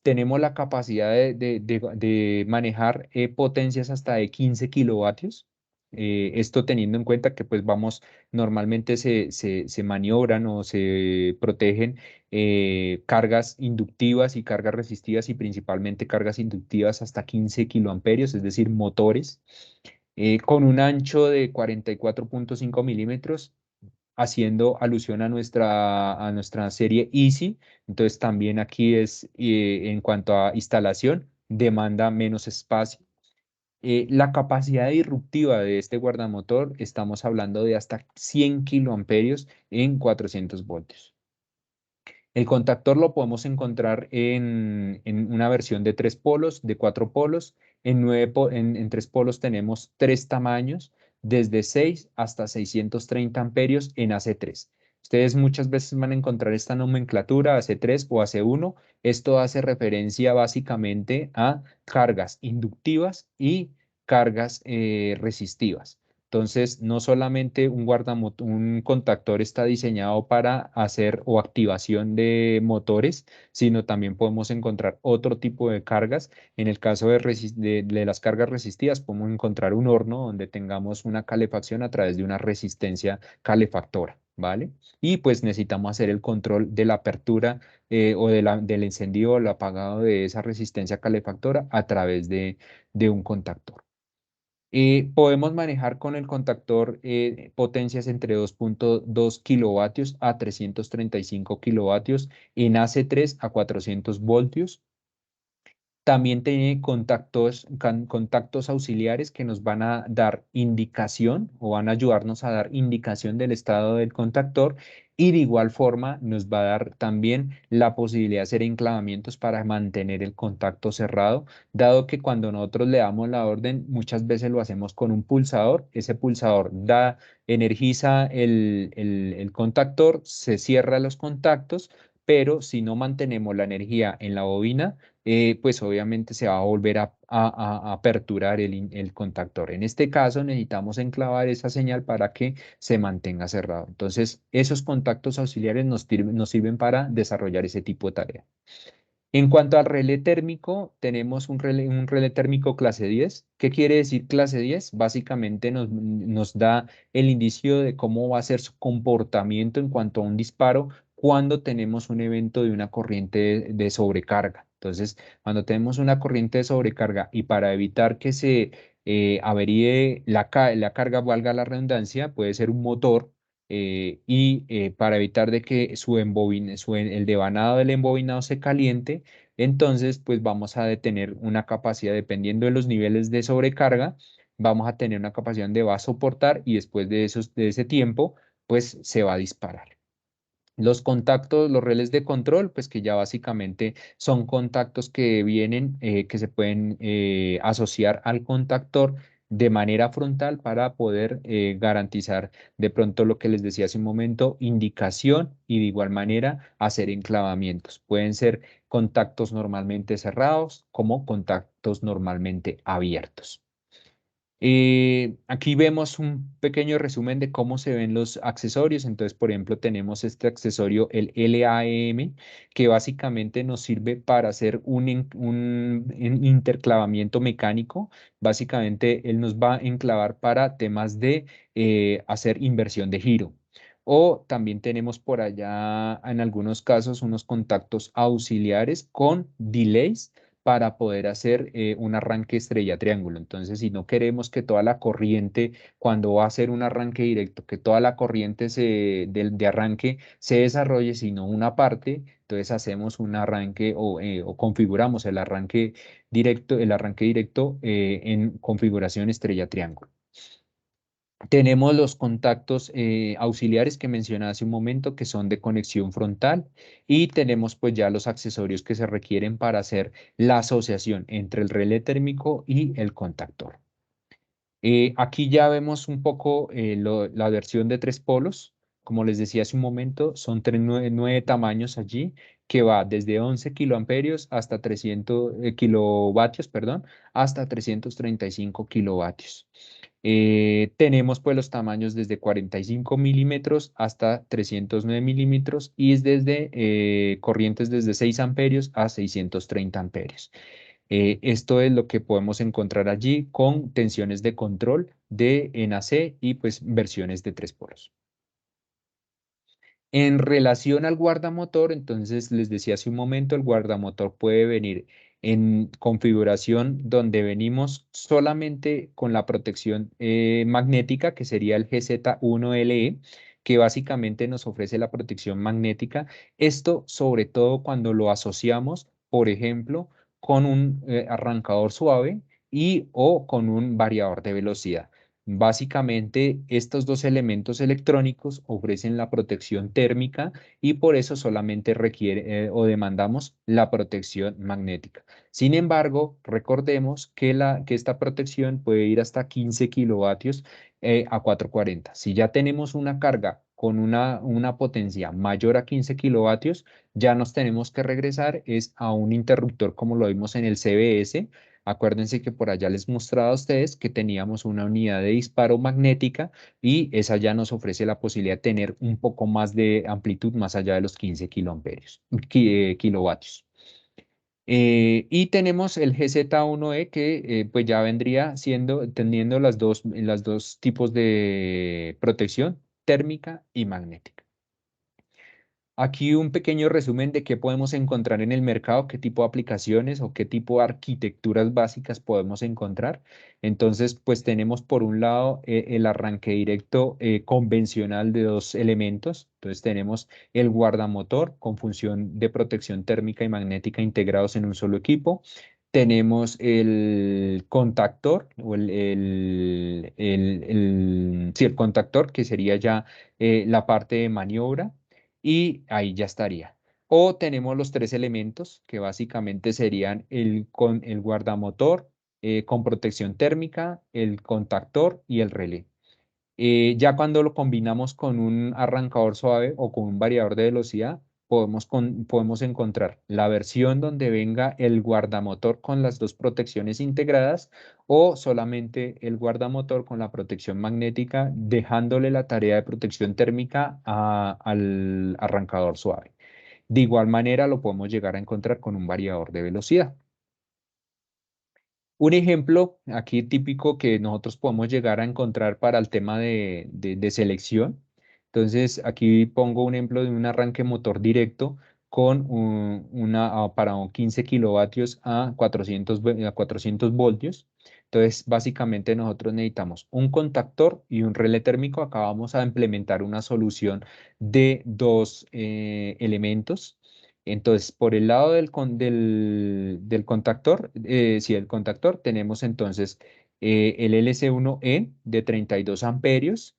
tenemos la capacidad de manejar potencias hasta de 15 kilovatios. Esto teniendo en cuenta que pues normalmente se maniobran o se protegen cargas inductivas y cargas resistivas y principalmente cargas inductivas hasta 15 kiloamperios, es decir, motores, con un ancho de 44.5 milímetros haciendo alusión a nuestra serie Easy. Entonces también aquí es en cuanto a instalación, demanda menos espacio. La capacidad disruptiva de este guardamotor, estamos hablando de hasta 100 kiloamperios en 400 voltios. El contactor lo podemos encontrar en una versión de 3 polos, de 4 polos. En 3 polos tenemos 3 tamaños, desde 6 hasta 630 amperios en AC3. Ustedes muchas veces van a encontrar esta nomenclatura AC3 o AC1. Esto hace referencia básicamente a cargas inductivas y cargas resistivas. Entonces, no solamente un contactor está diseñado para hacer o activación de motores, sino también podemos encontrar otro tipo de cargas. En el caso de las cargas resistidas, podemos encontrar un horno donde tengamos una calefacción a través de una resistencia calefactora, ¿vale? Y pues necesitamos hacer el control de la apertura o del encendido o el apagado de esa resistencia calefactora a través de un contactor. Podemos manejar con el contactor potencias entre 2.2 kilovatios a 335 kilovatios en AC3 a 400 voltios. También tiene contactos auxiliares que nos van a dar indicación o van a ayudarnos a dar indicación del estado del contactor, y de igual forma nos va a dar también la posibilidad de hacer enclavamientos para mantener el contacto cerrado, dado que cuando nosotros le damos la orden muchas veces lo hacemos con un pulsador. Ese pulsador energiza el contactor, se cierra los contactos, pero si no mantenemos la energía en la bobina, pues obviamente se va a volver a aperturar el contactor. En este caso necesitamos enclavar esa señal para que se mantenga cerrado. Entonces, esos contactos auxiliares nos sirven para desarrollar ese tipo de tarea. En cuanto al relé térmico, tenemos un relé térmico clase 10. ¿Qué quiere decir clase 10? Básicamente nos da el indicio de cómo va a ser su comportamiento en cuanto a un disparo cuando tenemos un evento de una corriente de sobrecarga. Entonces, cuando tenemos una corriente de sobrecarga y para evitar que se averíe la carga, valga la redundancia, puede ser un motor, para evitar de que el devanado del embobinado se caliente, entonces pues vamos a detener una capacidad, dependiendo de los niveles de sobrecarga, vamos a tener una capacidad donde va a soportar, y después de ese tiempo pues se va a disparar. Los contactos, los relés de control, pues que ya básicamente son contactos que vienen, que se pueden asociar al contactor de manera frontal para poder garantizar de pronto lo que les decía hace un momento, indicación, y de igual manera hacer enclavamientos. Pueden ser contactos normalmente cerrados como contactos normalmente abiertos. Aquí vemos un pequeño resumen de cómo se ven los accesorios. Entonces, por ejemplo, tenemos este accesorio, el LAEM, que básicamente nos sirve para hacer un interclavamiento mecánico. Básicamente, él nos va a enclavar para temas de hacer inversión de giro. O también tenemos por allá, en algunos casos, unos contactos auxiliares con delays para poder hacer un arranque estrella triángulo. Entonces, si no queremos que toda la corriente, cuando va a hacer un arranque directo, que toda la corriente de arranque se desarrolle, sino una parte, entonces hacemos un arranque o configuramos el arranque directo en configuración estrella triángulo. Tenemos los contactos auxiliares que mencioné hace un momento, que son de conexión frontal, y tenemos pues ya los accesorios que se requieren para hacer la asociación entre el relé térmico y el contactor. Aquí ya vemos un poco la versión de 3 polos. Como les decía hace un momento, son 9 tamaños allí, que va desde 11 kiloamperios hasta 300 kilovatios, perdón, hasta 335 kilovatios. Tenemos pues los tamaños desde 45 milímetros hasta 309 milímetros, y es desde corrientes desde 6 amperios a 630 amperios. Esto es lo que podemos encontrar allí con tensiones de control en AC y pues versiones de 3 polos. En relación al guardamotor, entonces les decía hace un momento, el guardamotor puede venir en configuración donde venimos solamente con la protección magnética, que sería el GZ1LE, que básicamente nos ofrece la protección magnética. Esto sobre todo cuando lo asociamos, por ejemplo, con un arrancador suave o con un variador de velocidad. Básicamente, estos dos elementos electrónicos ofrecen la protección térmica, y por eso solamente requiere o demandamos la protección magnética. Sin embargo, recordemos que esta protección puede ir hasta 15 kilovatios a 440. Si ya tenemos una carga con una potencia mayor a 15 kilovatios, ya nos tenemos que regresar a un interruptor como lo vimos en el CBS, Acuérdense que por allá les mostraba a ustedes que teníamos una unidad de disparo magnética y esa ya nos ofrece la posibilidad de tener un poco más de amplitud más allá de los 15 kilovatios. Y tenemos el GZ1E que pues ya vendría siendo, teniendo las dos tipos de protección térmica y magnética. Aquí un pequeño resumen de qué podemos encontrar en el mercado, qué tipo de aplicaciones o qué tipo de arquitecturas básicas podemos encontrar. Entonces, pues tenemos por un lado el arranque directo convencional de dos elementos. Entonces tenemos el guardamotor con función de protección térmica y magnética integrados en un solo equipo. Tenemos el contactor o sí, el contactor que sería ya la parte de maniobra y ahí ya estaría. O tenemos los tres elementos que básicamente serían el guardamotor con protección térmica, el contactor y el relé. Ya cuando lo combinamos con un arrancador suave o con un variador de velocidad, podemos encontrar la versión donde venga el guardamotor con las dos protecciones integradas o solamente el guardamotor con la protección magnética, dejándole la tarea de protección térmica al arrancador suave. De igual manera, lo podemos llegar a encontrar con un variador de velocidad. Un ejemplo aquí típico que nosotros podemos llegar a encontrar para el tema de selección. Entonces, aquí pongo un ejemplo de un arranque motor directo con para un 15 kilovatios a 400 voltios. Entonces, básicamente nosotros necesitamos un contactor y un relé térmico. Acá vamos a implementar una solución de dos elementos. Entonces, por el lado del contactor, sí, el contactor, tenemos entonces el LC1E de 32 amperios.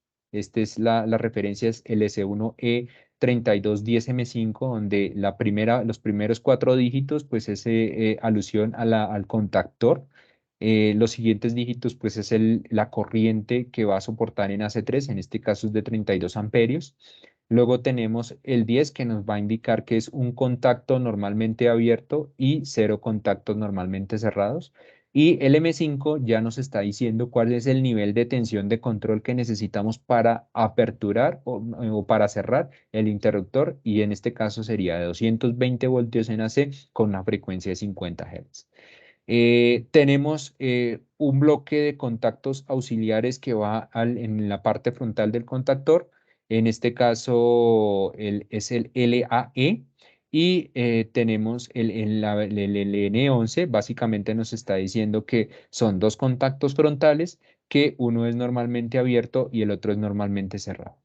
La referencia es LC1E 3210M5, donde los primeros cuatro dígitos, pues es alusión al contactor. Los siguientes dígitos, pues es la corriente que va a soportar en AC3, en este caso es de 32 amperios. Luego tenemos el 10 que nos va a indicar que es un contacto normalmente abierto y cero contactos normalmente cerrados. Y el M5 ya nos está diciendo cuál es el nivel de tensión de control que necesitamos para aperturar o para cerrar el interruptor. Y en este caso sería de 220 voltios en AC con una frecuencia de 50 Hz. Tenemos un bloque de contactos auxiliares que va en la parte frontal del contactor. En este caso es el LAE y tenemos el LN11. Básicamente nos está diciendo que son dos contactos frontales, que uno es normalmente abierto y el otro es normalmente cerrado.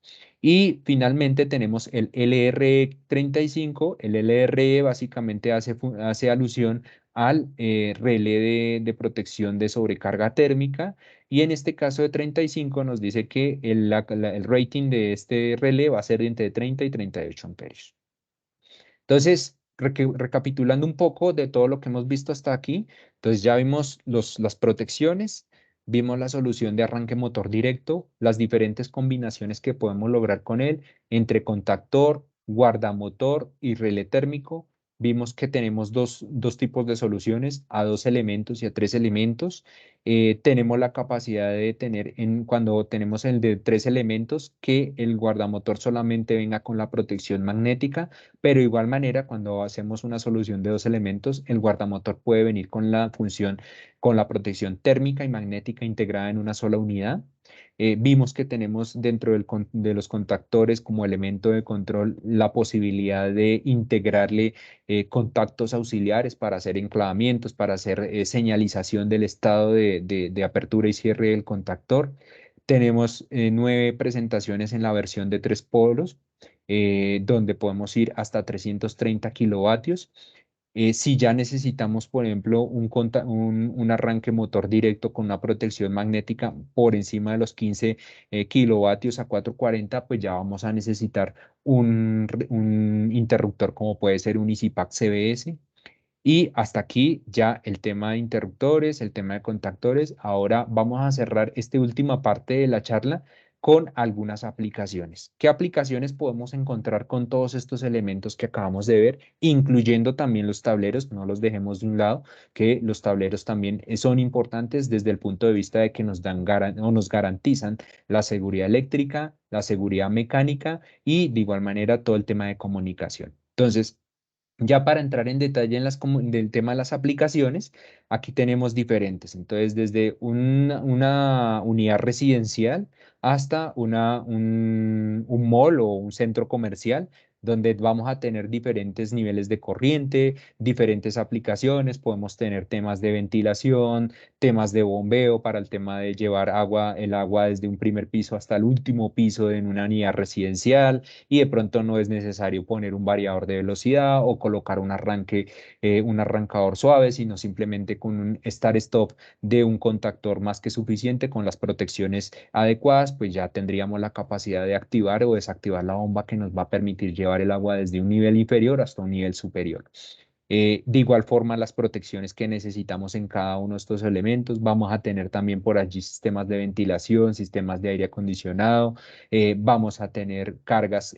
Y finalmente tenemos el LRE35. El LRE básicamente hace alusión al relé de protección de sobrecarga térmica y en este caso de 35 nos dice que el rating de este relé va a ser de entre 30 y 38 amperios. Entonces, recapitulando un poco de todo lo que hemos visto hasta aquí, entonces ya vimos las protecciones, vimos la solución de arranque motor directo, las diferentes combinaciones que podemos lograr con él entre contactor, guardamotor y relé térmico. Vimos que tenemos dos tipos de soluciones, a dos elementos y a tres elementos. Tenemos la capacidad de tener, cuando tenemos el de tres elementos, que el guardamotor solamente venga con la protección magnética, pero de igual manera, cuando hacemos una solución de dos elementos, el guardamotor puede venir con la función, con la protección térmica y magnética integrada en una sola unidad. Vimos que tenemos dentro de los contactores como elemento de control la posibilidad de integrarle contactos auxiliares para hacer enclavamientos, para hacer señalización del estado de apertura y cierre del contactor. Tenemos 9 presentaciones en la versión de 3 polos, donde podemos ir hasta 330 kilovatios. Si ya necesitamos, por ejemplo, un arranque motor directo con una protección magnética por encima de los 15 kilovatios a 440, pues ya vamos a necesitar un interruptor como puede ser un EasyPack CBS. Y hasta aquí ya el tema de interruptores, el tema de contactores. Ahora vamos a cerrar esta última parte de la charla con algunas aplicaciones. ¿Qué aplicaciones podemos encontrar con todos estos elementos que acabamos de ver, incluyendo también los tableros? No los dejemos de un lado, que los tableros también son importantes desde el punto de vista de que nos dan o nos garantizan la seguridad eléctrica, la seguridad mecánica y de igual manera todo el tema de comunicación. Entonces, ya para entrar en detalle en del tema de las aplicaciones, aquí tenemos diferentes. Entonces, desde una unidad residencial hasta un mall o un centro comercial, donde vamos a tener diferentes niveles de corriente, diferentes aplicaciones. Podemos tener temas de ventilación, temas de bombeo para el tema de llevar el agua desde un primer piso hasta el último piso en una unidad residencial y de pronto no es necesario poner un variador de velocidad o colocar un arrancador suave, sino simplemente con un start-stop de un contactor más que suficiente con las protecciones adecuadas, pues ya tendríamos la capacidad de activar o desactivar la bomba que nos va a permitir llevar el agua desde un nivel inferior hasta un nivel superior. De igual forma, las protecciones que necesitamos en cada uno de estos elementos. Vamos a tener también por allí sistemas de ventilación, sistemas de aire acondicionado. Vamos a tener cargas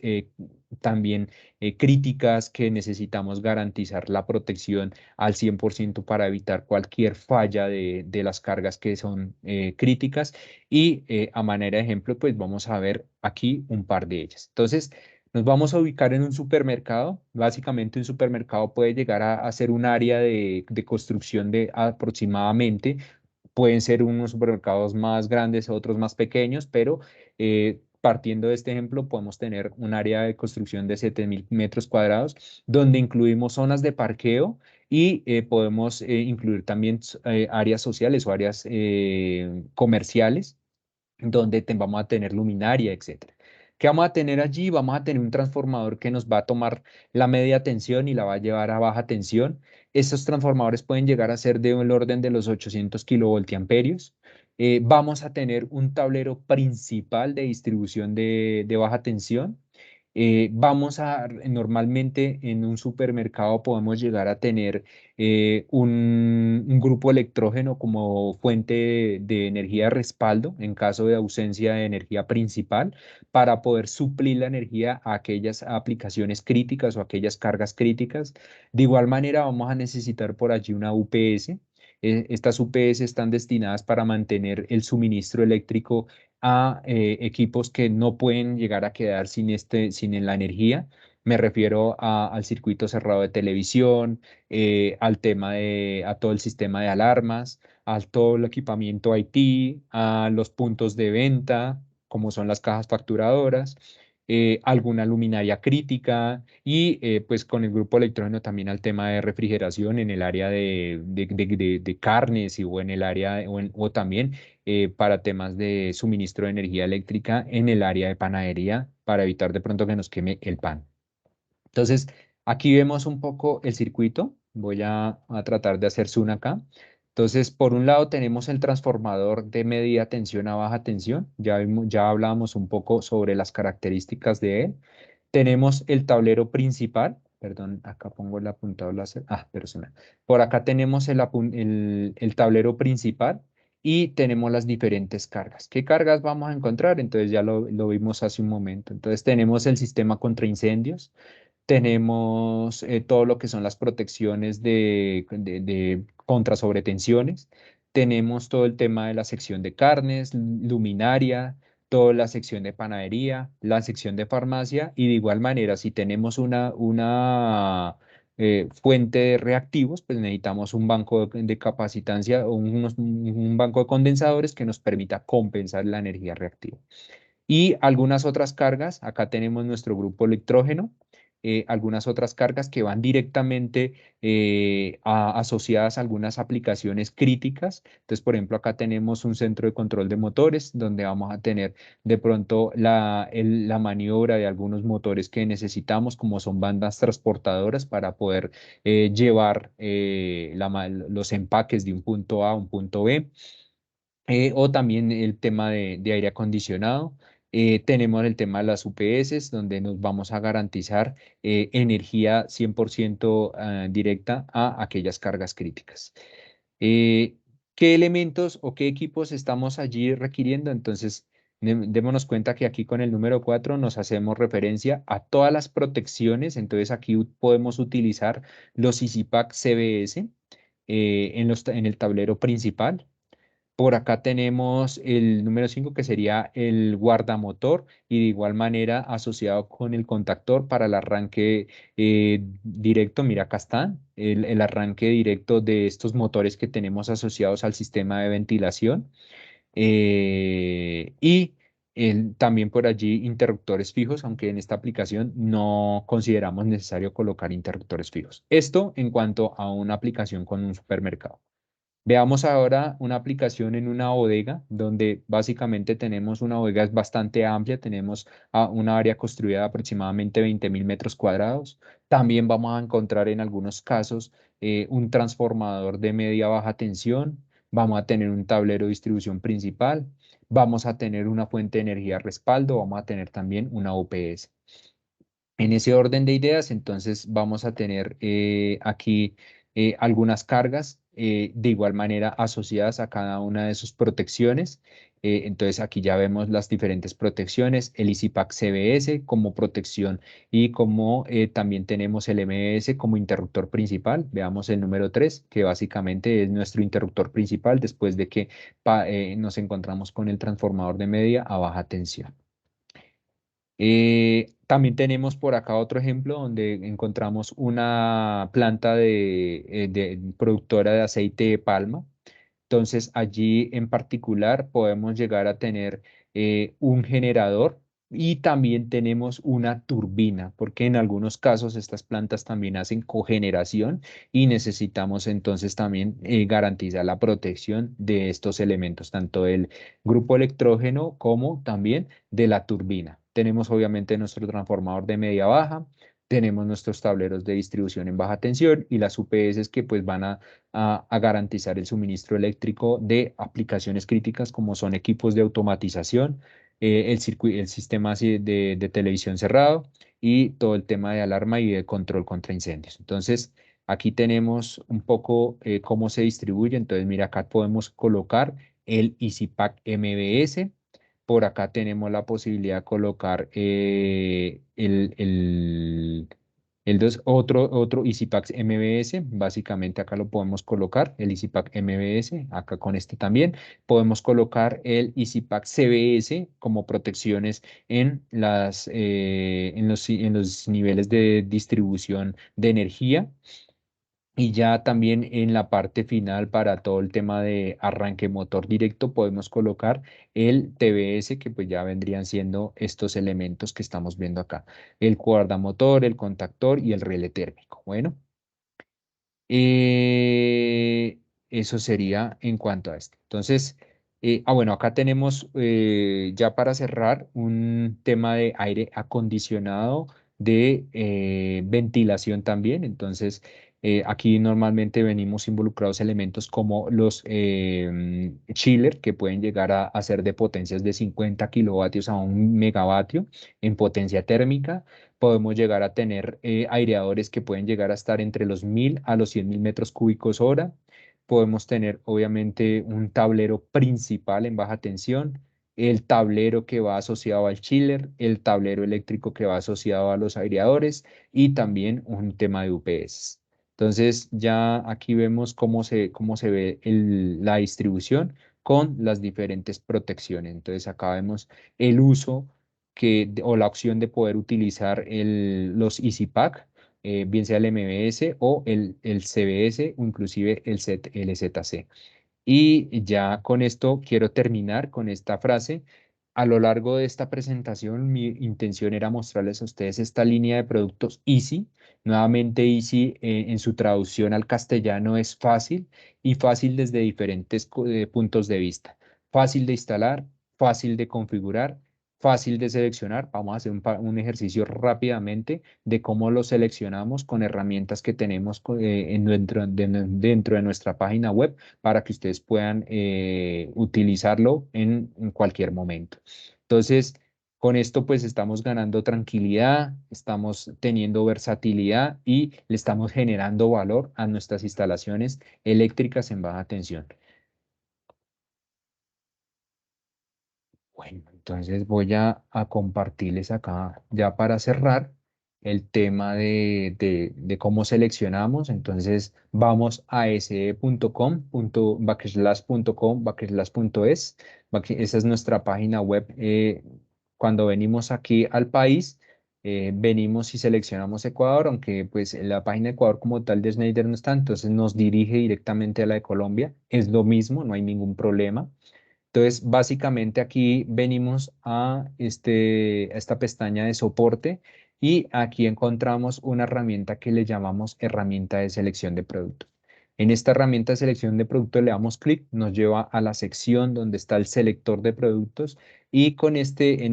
también críticas que necesitamos garantizar la protección al 100% para evitar cualquier falla de las cargas que son críticas. Y a manera de ejemplo, pues vamos a ver aquí un par de ellas. Entonces, nos vamos a ubicar en un supermercado. Básicamente un supermercado puede llegar a ser un área de construcción de aproximadamente, pueden ser unos supermercados más grandes, otros más pequeños, pero partiendo de este ejemplo podemos tener un área de construcción de 7.000 metros cuadrados donde incluimos zonas de parqueo y podemos incluir también áreas sociales o áreas comerciales donde vamos a tener luminaria, etcétera. ¿Qué vamos a tener allí? Vamos a tener un transformador que nos va a tomar la media tensión y la va a llevar a baja tensión. Estos transformadores pueden llegar a ser del orden de los 800 kilovoltiamperios. Vamos a tener un tablero principal de distribución de baja tensión. Normalmente en un supermercado podemos llegar a tener un grupo electrógeno como fuente de energía de respaldo en caso de ausencia de energía principal para poder suplir la energía a aquellas aplicaciones críticas o aquellas cargas críticas. De igual manera vamos a necesitar por allí una UPS. Estas UPS están destinadas para mantener el suministro eléctrico a equipos que no pueden llegar a quedar sin la energía. Me refiero al circuito cerrado de televisión, a todo el sistema de alarmas, a todo el equipamiento IT, a los puntos de venta, como son las cajas facturadoras, alguna luminaria crítica y pues con el grupo electrógeno también al tema de refrigeración en el área de carnes o en el área o también para temas de suministro de energía eléctrica en el área de panadería para evitar de pronto que nos queme el pan. Entonces, aquí vemos un poco el circuito. Voy a tratar de hacer zoom acá. Entonces, por un lado tenemos el transformador de media tensión a baja tensión. Ya hablábamos un poco sobre las características de él. Tenemos el tablero principal. Perdón, acá pongo el apuntado láser. Personal. Por acá tenemos el tablero principal y tenemos las diferentes cargas. ¿Qué cargas vamos a encontrar? Entonces ya lo vimos hace un momento. Entonces tenemos el sistema contra incendios, tenemos todo lo que son las protecciones de contra sobretensiones, tenemos todo el tema de la sección de carnes, luminaria, toda la sección de panadería, la sección de farmacia y de igual manera si tenemos una fuente de reactivos, pues necesitamos un banco de capacitancia o un banco de condensadores que nos permita compensar la energía reactiva. Y algunas otras cargas, acá tenemos nuestro grupo electrógeno, algunas otras cargas que van directamente asociadas a algunas aplicaciones críticas. Entonces, por ejemplo, acá tenemos un centro de control de motores donde vamos a tener de pronto la maniobra de algunos motores que necesitamos, como son bandas transportadoras para poder llevar los empaques de un punto A a un punto B. O también el tema de aire acondicionado. Tenemos el tema de las UPS, donde nos vamos a garantizar energía 100% directa a aquellas cargas críticas. ¿Qué elementos o qué equipos estamos allí requiriendo? Entonces, Démonos cuenta que aquí con el número 4 nos hacemos referencia a todas las protecciones, entonces aquí podemos utilizar los EasyPack CBS en el tablero principal. Por acá tenemos el número 5 que sería el guardamotor y de igual manera asociado con el contactor para el arranque directo. Mira, acá está el arranque directo de estos motores que tenemos asociados al sistema de ventilación. Y también por allí interruptores fijos, aunque en esta aplicación no consideramos necesario colocar interruptores fijos. Esto en cuanto a una aplicación con un supermercado. Veamos ahora una aplicación en una bodega, donde básicamente tenemos una bodega es bastante amplia, tenemos una área construida de aproximadamente 20.000 metros cuadrados. También vamos a encontrar en algunos casos un transformador de media baja tensión, vamos a tener un tablero de distribución principal, vamos a tener una fuente de energía respaldo, vamos a tener también una UPS. En ese orden de ideas, entonces vamos a tener aquí algunas cargas de igual manera asociadas a cada una de sus protecciones. Entonces aquí ya vemos las diferentes protecciones, el EasyPack CBS como protección y como también tenemos el MS como interruptor principal. Veamos el número 3, que básicamente es nuestro interruptor principal después de que nos encontramos con el transformador de media a baja tensión. También tenemos por acá otro ejemplo donde encontramos una planta de productora de aceite de palma. Entonces allí en particular podemos llegar a tener un generador y también tenemos una turbina, porque en algunos casos estas plantas también hacen cogeneración y necesitamos entonces también garantizar la protección de estos elementos, tanto del grupo electrógeno como también de la turbina. Tenemos obviamente nuestro transformador de media baja, tenemos nuestros tableros de distribución en baja tensión y las UPS que pues van a garantizar el suministro eléctrico de aplicaciones críticas como son equipos de automatización, el sistema de televisión cerrado y todo el tema de alarma y de control contra incendios. Entonces, aquí tenemos un poco cómo se distribuye. Entonces, mira, acá podemos colocar el EasyPack MBS. Por acá tenemos la posibilidad de colocar otro EasyPack MBS. Básicamente acá lo podemos colocar, el EasyPack MBS, acá con este también. Podemos colocar el EasyPack CBS como protecciones en los niveles de distribución de energía. Y ya también en la parte final para todo el tema de arranque motor directo podemos colocar el TBS, que pues ya vendrían siendo estos elementos que estamos viendo acá. El guardamotor, el contactor y el relé térmico. Bueno, eh, eso sería en cuanto a esto. Entonces, bueno, acá tenemos ya para cerrar un tema de aire acondicionado, de ventilación también. Entonces, aquí normalmente venimos involucrados elementos como los chiller, que pueden llegar a ser de potencias de 50 kilovatios a 1 megavatio en potencia térmica. Podemos llegar a tener aireadores que pueden llegar a estar entre los 1.000 a los 100.000 metros cúbicos hora. Podemos tener obviamente un tablero principal en baja tensión, el tablero que va asociado al chiller, el tablero eléctrico que va asociado a los aireadores y también un tema de UPS. Entonces ya aquí vemos cómo se ve la distribución con las diferentes protecciones. Entonces acá vemos el uso o la opción de poder utilizar los EasyPack, bien sea el MBS o el CBS o inclusive el ZC. Y ya con esto quiero terminar con esta frase. A lo largo de esta presentación, mi intención era mostrarles a ustedes esta línea de productos Easy. Nuevamente, Easy en su traducción al castellano es fácil y fácil desde diferentes puntos de vista. Fácil de instalar, fácil de configurar, fácil de seleccionar. Vamos a hacer un ejercicio rápidamente de cómo lo seleccionamos con herramientas que tenemos dentro de nuestra página web para que ustedes puedan utilizarlo en cualquier momento. Entonces, con esto pues estamos ganando tranquilidad, estamos teniendo versatilidad y le estamos generando valor a nuestras instalaciones eléctricas en baja tensión. Bueno, Entonces voy a compartirles acá ya para cerrar el tema de cómo seleccionamos. Entonces vamos a se.com.es. Esa es nuestra página web. Cuando venimos aquí al país, venimos y seleccionamos Ecuador, aunque pues la página de Ecuador como tal de Schneider no está, entonces nos dirige directamente a la de Colombia. Es lo mismo, no hay ningún problema. Entonces, básicamente aquí venimos a esta pestaña de soporte y aquí encontramos una herramienta que le llamamos herramienta de selección de productos. En esta herramienta de selección de productos le damos clic, nos lleva a la sección donde está el selector de productos y en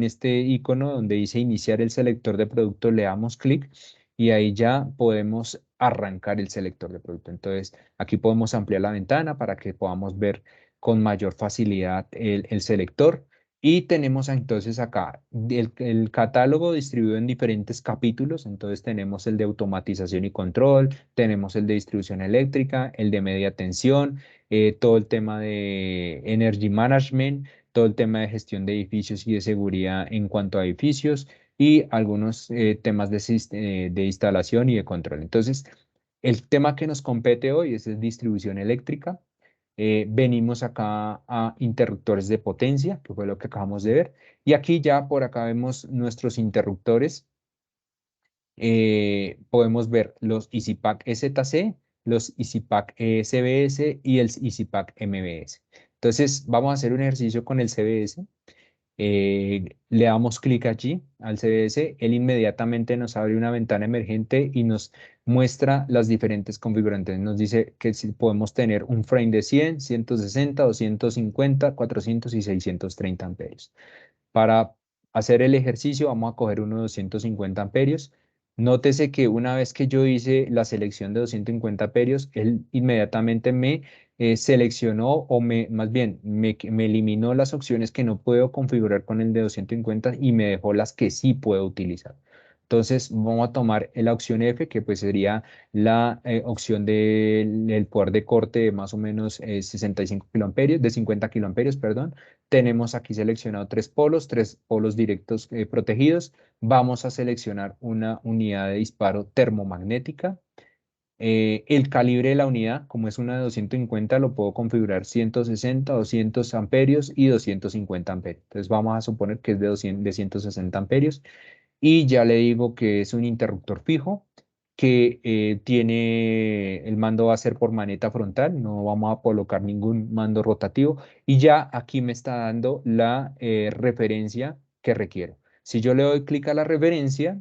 este icono donde dice iniciar el selector de productos le damos clic y ahí ya podemos arrancar el selector de producto. Entonces, aquí podemos ampliar la ventana para que podamos ver con mayor facilidad el selector. Y tenemos entonces acá el catálogo distribuido en diferentes capítulos. Entonces tenemos el de automatización y control, tenemos el de distribución eléctrica, el de media tensión, todo el tema de energy management, todo el tema de gestión de edificios y de seguridad en cuanto a edificios y algunos temas de instalación y de control. Entonces, el tema que nos compete hoy es distribución eléctrica. Venimos acá a interruptores de potencia, que fue lo que acabamos de ver. Y aquí ya por acá vemos nuestros interruptores. Podemos ver los EasyPack STC, los EasyPack CBS y el EasyPack MBS. Entonces vamos a hacer un ejercicio con el CBS. Le damos clic allí al CBS, él inmediatamente nos abre una ventana emergente y nos muestra las diferentes configurantes. Nos dice que si podemos tener un frame de 100, 160, 250, 400 y 630 amperios. Para hacer el ejercicio vamos a coger uno de 250 amperios. Nótese que una vez que yo hice la selección de 250 amperios, él inmediatamente me seleccionó o más bien me eliminó las opciones que no puedo configurar con el de 250 y me dejó las que sí puedo utilizar. Entonces vamos a tomar la opción F, que pues sería la opción del poder de corte de más o menos 65 kiloamperios, de 50 kiloamperios, perdón. Tenemos aquí seleccionado tres polos directos protegidos. Vamos a seleccionar una unidad de disparo termomagnética. El calibre de la unidad, como es una de 250, lo puedo configurar 160, 200 amperios y 250 amperios. Entonces vamos a suponer que es de 160 amperios y ya le digo que es un interruptor fijo, que el mando va a ser por maneta frontal, no vamos a colocar ningún mando rotativo y ya aquí me está dando la referencia que requiero. Si yo le doy clic a la referencia,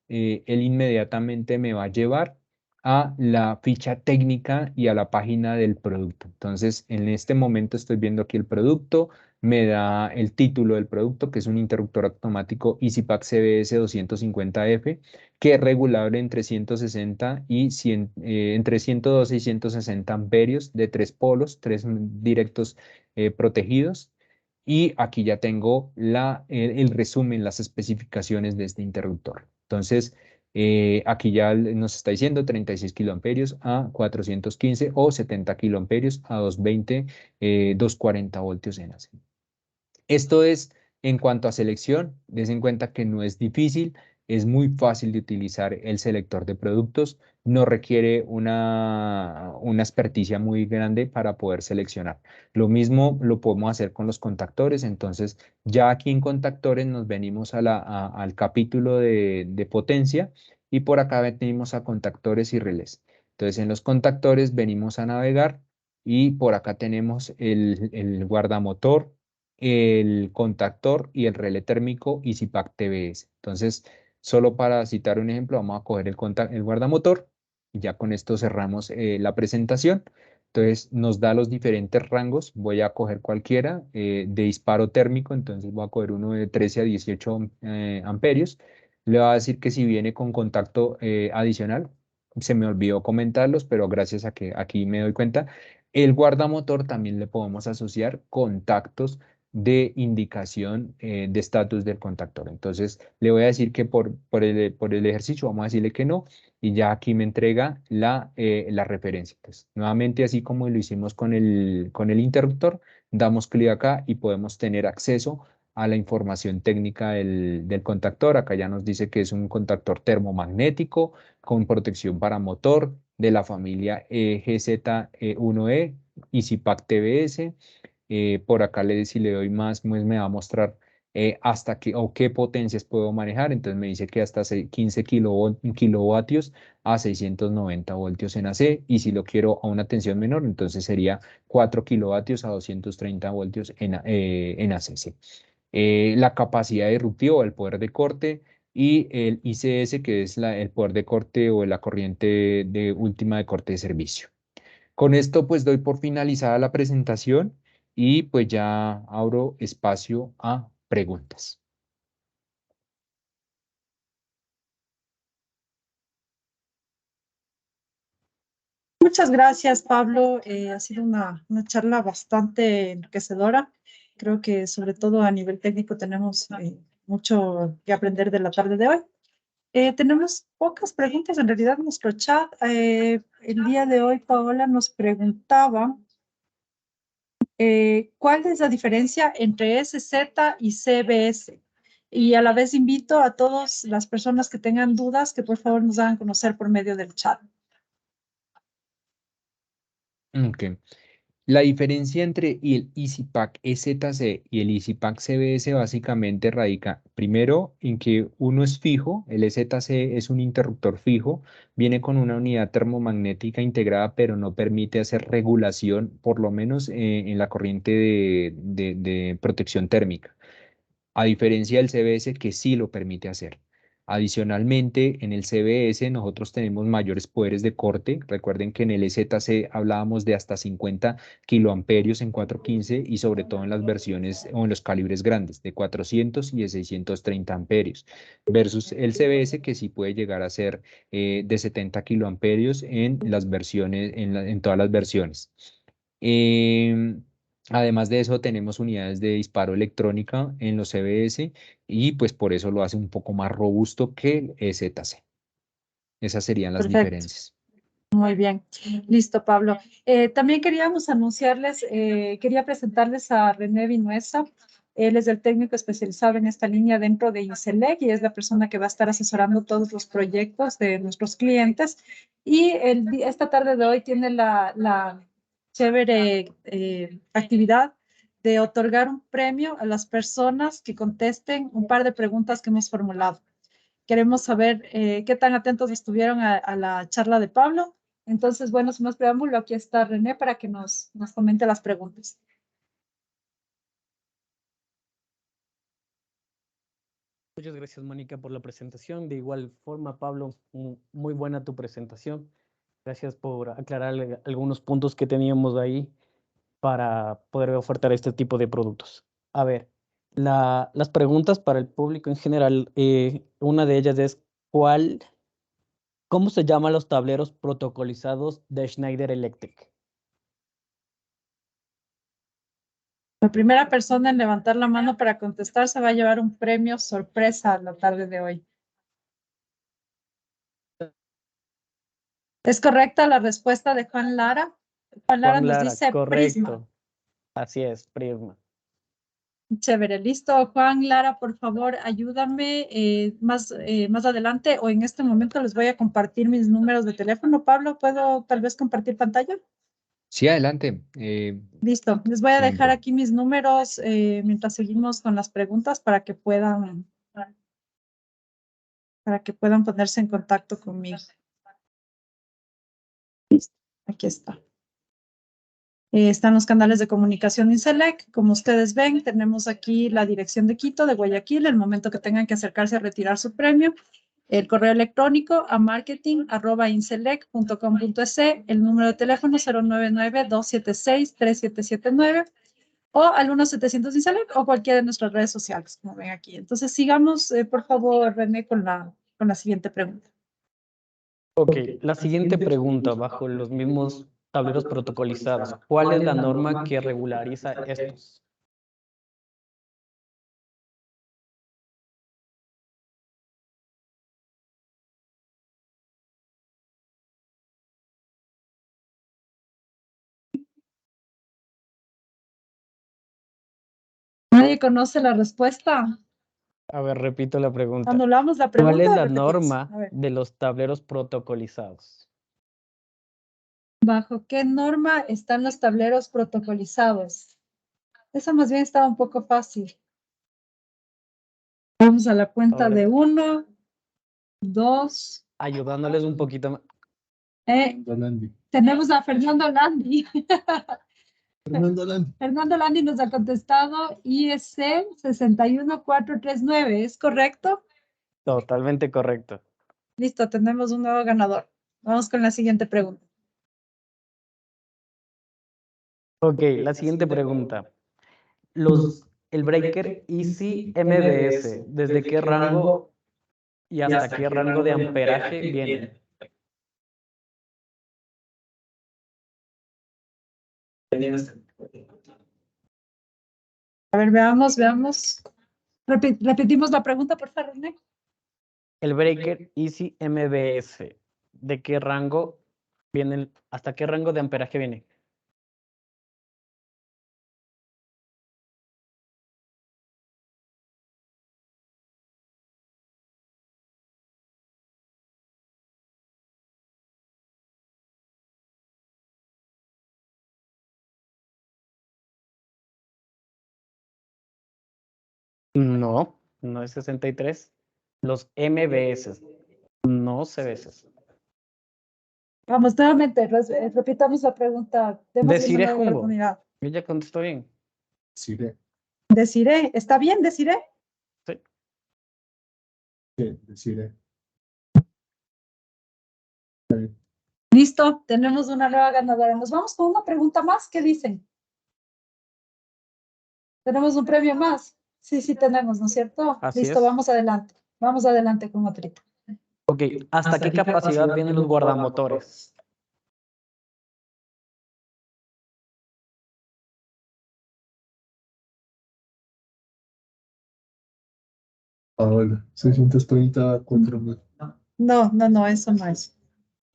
él inmediatamente me va a llevar a la ficha técnica y a la página del producto. Entonces, en este momento estoy viendo aquí el producto, me da el título del producto, que es un interruptor automático EasyPack CBS 250F, que es regulable entre 160 y 100, entre 112 y 160 amperios de tres polos, tres directos protegidos. Y aquí ya tengo el resumen, las especificaciones de este interruptor. Entonces, aquí ya nos está diciendo 36 kiloamperios a 415 o 70 kiloamperios a 220, 240 voltios en AC. Esto es en cuanto a selección, des en cuenta que no es difícil, es muy fácil de utilizar el selector de productos, no requiere una experticia muy grande para poder seleccionar. Lo mismo lo podemos hacer con los contactores, entonces ya aquí en contactores nos venimos al capítulo de potencia y por acá venimos a contactores y relés. Entonces en los contactores venimos a navegar y por acá tenemos el guardamotor, el contactor y el relé térmico EasyPack TBS. Entonces, solo para citar un ejemplo, vamos a coger el guardamotor y ya con esto cerramos la presentación. Entonces, nos da los diferentes rangos. Voy a coger cualquiera de disparo térmico, entonces voy a coger uno de 13 a 18 amperios. Le va a decir que si viene con contacto adicional, se me olvidó comentarlos, pero gracias a que aquí me doy cuenta, el guardamotor también le podemos asociar contactos de indicación de estatus del contactor. Entonces, le voy a decir que por el ejercicio vamos a decirle que no y ya aquí me entrega la referencia. Entonces, nuevamente, así como lo hicimos con el interruptor, damos clic acá y podemos tener acceso a la información técnica del contactor. Acá ya nos dice que es un contactor termomagnético con protección para motor de la familia GZ1E, EasyPack TBS. Por acá si le doy más, pues me va a mostrar hasta qué o qué potencias puedo manejar. Entonces me dice que hasta 15 kilovatios a 690 voltios en AC, y si lo quiero a una tensión menor, entonces sería 4 kilovatios a 230 voltios en AC. Sí. La capacidad disruptiva, el poder de corte, y el ICS, que es el poder de corte o la corriente de última de corte de servicio. Con esto pues doy por finalizada la presentación y pues ya abro espacio a preguntas. Muchas gracias, Pablo. Ha sido una charla bastante enriquecedora. Creo que sobre todo a nivel técnico tenemos mucho que aprender de la tarde de hoy. Tenemos pocas preguntas en realidad en nuestro chat. El día de hoy, Paola nos preguntaba cuál es la diferencia entre SZ y CBS. Y a la vez invito a todas las personas que tengan dudas que por favor nos hagan conocer por medio del chat. Ok. La diferencia entre el EasyPack EZC y el EasyPack CBS básicamente radica primero en que uno es fijo, el EZC es un interruptor fijo, viene con una unidad termomagnética integrada, pero no permite hacer regulación, por lo menos en la corriente de protección térmica, a diferencia del CBS, que sí lo permite hacer. Adicionalmente, en el CBS nosotros tenemos mayores poderes de corte. Recuerden que en el EZC hablábamos de hasta 50 kiloamperios en 415, y sobre todo en las versiones o en los calibres grandes de 400 y de 630 amperios, versus el CBS, que sí puede llegar a ser de 70 kiloamperios en las versiones, en todas las versiones. Em, Además de eso, tenemos unidades de disparo electrónica en los CBS, y pues por eso lo hace un poco más robusto que el EZC. Esas serían las Perfecto. diferencias. Muy bien, listo, Pablo. También queríamos anunciarles, quería presentarles a René Vinuesa. Él es el técnico especializado en esta línea dentro de INSELEC y es la persona que va a estar asesorando todos los proyectos de nuestros clientes. Y esta tarde de hoy tiene la chévere actividad de otorgar un premio a las personas que contesten un par de preguntas que hemos formulado. Queremos saber qué tan atentos estuvieron a la charla de Pablo. Entonces, bueno, sin más preámbulo, aquí está René para que nos comente las preguntas. Muchas gracias, Mónica, por la presentación. De igual forma, Pablo, muy buena tu presentación. Gracias por aclarar algunos puntos que teníamos ahí para poder ofertar este tipo de productos. A ver, las preguntas para el público en general, una de ellas es, ¿cómo se llaman los tableros protocolizados de Schneider Electric? La primera persona en levantar la mano para contestar se va a llevar un premio sorpresa la tarde de hoy. ¿Es correcta la respuesta de Juan Lara? Juan Lara Juan nos Lara, dice Prisma. correcto. Así es, Prisma. Chévere, listo. Juan Lara, por favor, ayúdame más adelante o en este momento les voy a compartir mis números de teléfono. Pablo, ¿puedo tal vez compartir pantalla? Sí, adelante. Listo, les voy a Sin dejar problema. aquí mis números mientras seguimos con las preguntas para que puedan ponerse en contacto conmigo. Listo, aquí está. Están los canales de comunicación INSELEC. Como ustedes ven, tenemos aquí la dirección de Quito, de Guayaquil, el momento que tengan que acercarse a retirar su premio, el correo electrónico a marketing@inselec.com.es, el número de teléfono 099-276-3779 o al 1-700 INSELEC o cualquiera de nuestras redes sociales, como ven aquí. Entonces, sigamos, por favor, René, con la siguiente pregunta. Ok, la siguiente pregunta, bajo los mismos tableros protocolizados, ¿cuál es la norma que regulariza estos? Nadie ¿Nadie conoce la respuesta? A ver, repito la pregunta. Anulamos la ¿Cuál pregunta. es la repetimos. norma A ver, de los tableros protocolizados? ¿bajo qué norma están los tableros protocolizados? Eso más bien estaba un poco fácil. Vamos a la cuenta Ahora- de 1, 2. Ayudándoles un poquito más. Tenemos a Fernando Landi. Fernando Landi. Fernando Landi nos ha contestado IEC 61439. ¿Es correcto? Totalmente correcto. Listo, tenemos un nuevo ganador. Vamos con la siguiente pregunta. Ok, la siguiente pregunta. El breaker Easy MBS, ¿desde qué rango y hasta qué rango de amperaje viene? A ver, veamos. Repetimos la pregunta, por favor, René. El breaker Easy MBS, ¿de qué rango viene? ¿Hasta qué rango de amperaje viene? No, no es 63. Los MBS, no CBS. Vamos, nuevamente, repitamos la pregunta. Démosle Desiree una nueva Jumbo. oportunidad. Yo ya contestó bien. Sire. Desiree, ¿está bien, Desiree? Sí. Sí, Sire. Listo, tenemos una nueva ganadora. Nos vamos con una pregunta más. ¿Qué dicen? ¿Tenemos un premio más? Sí, tenemos, ¿no es cierto? Así Listo, es. vamos adelante. Vamos adelante con otrita. Ok, ¿hasta qué capacidad vienen los guardamotores? Ahora, 634.000. No, eso no es.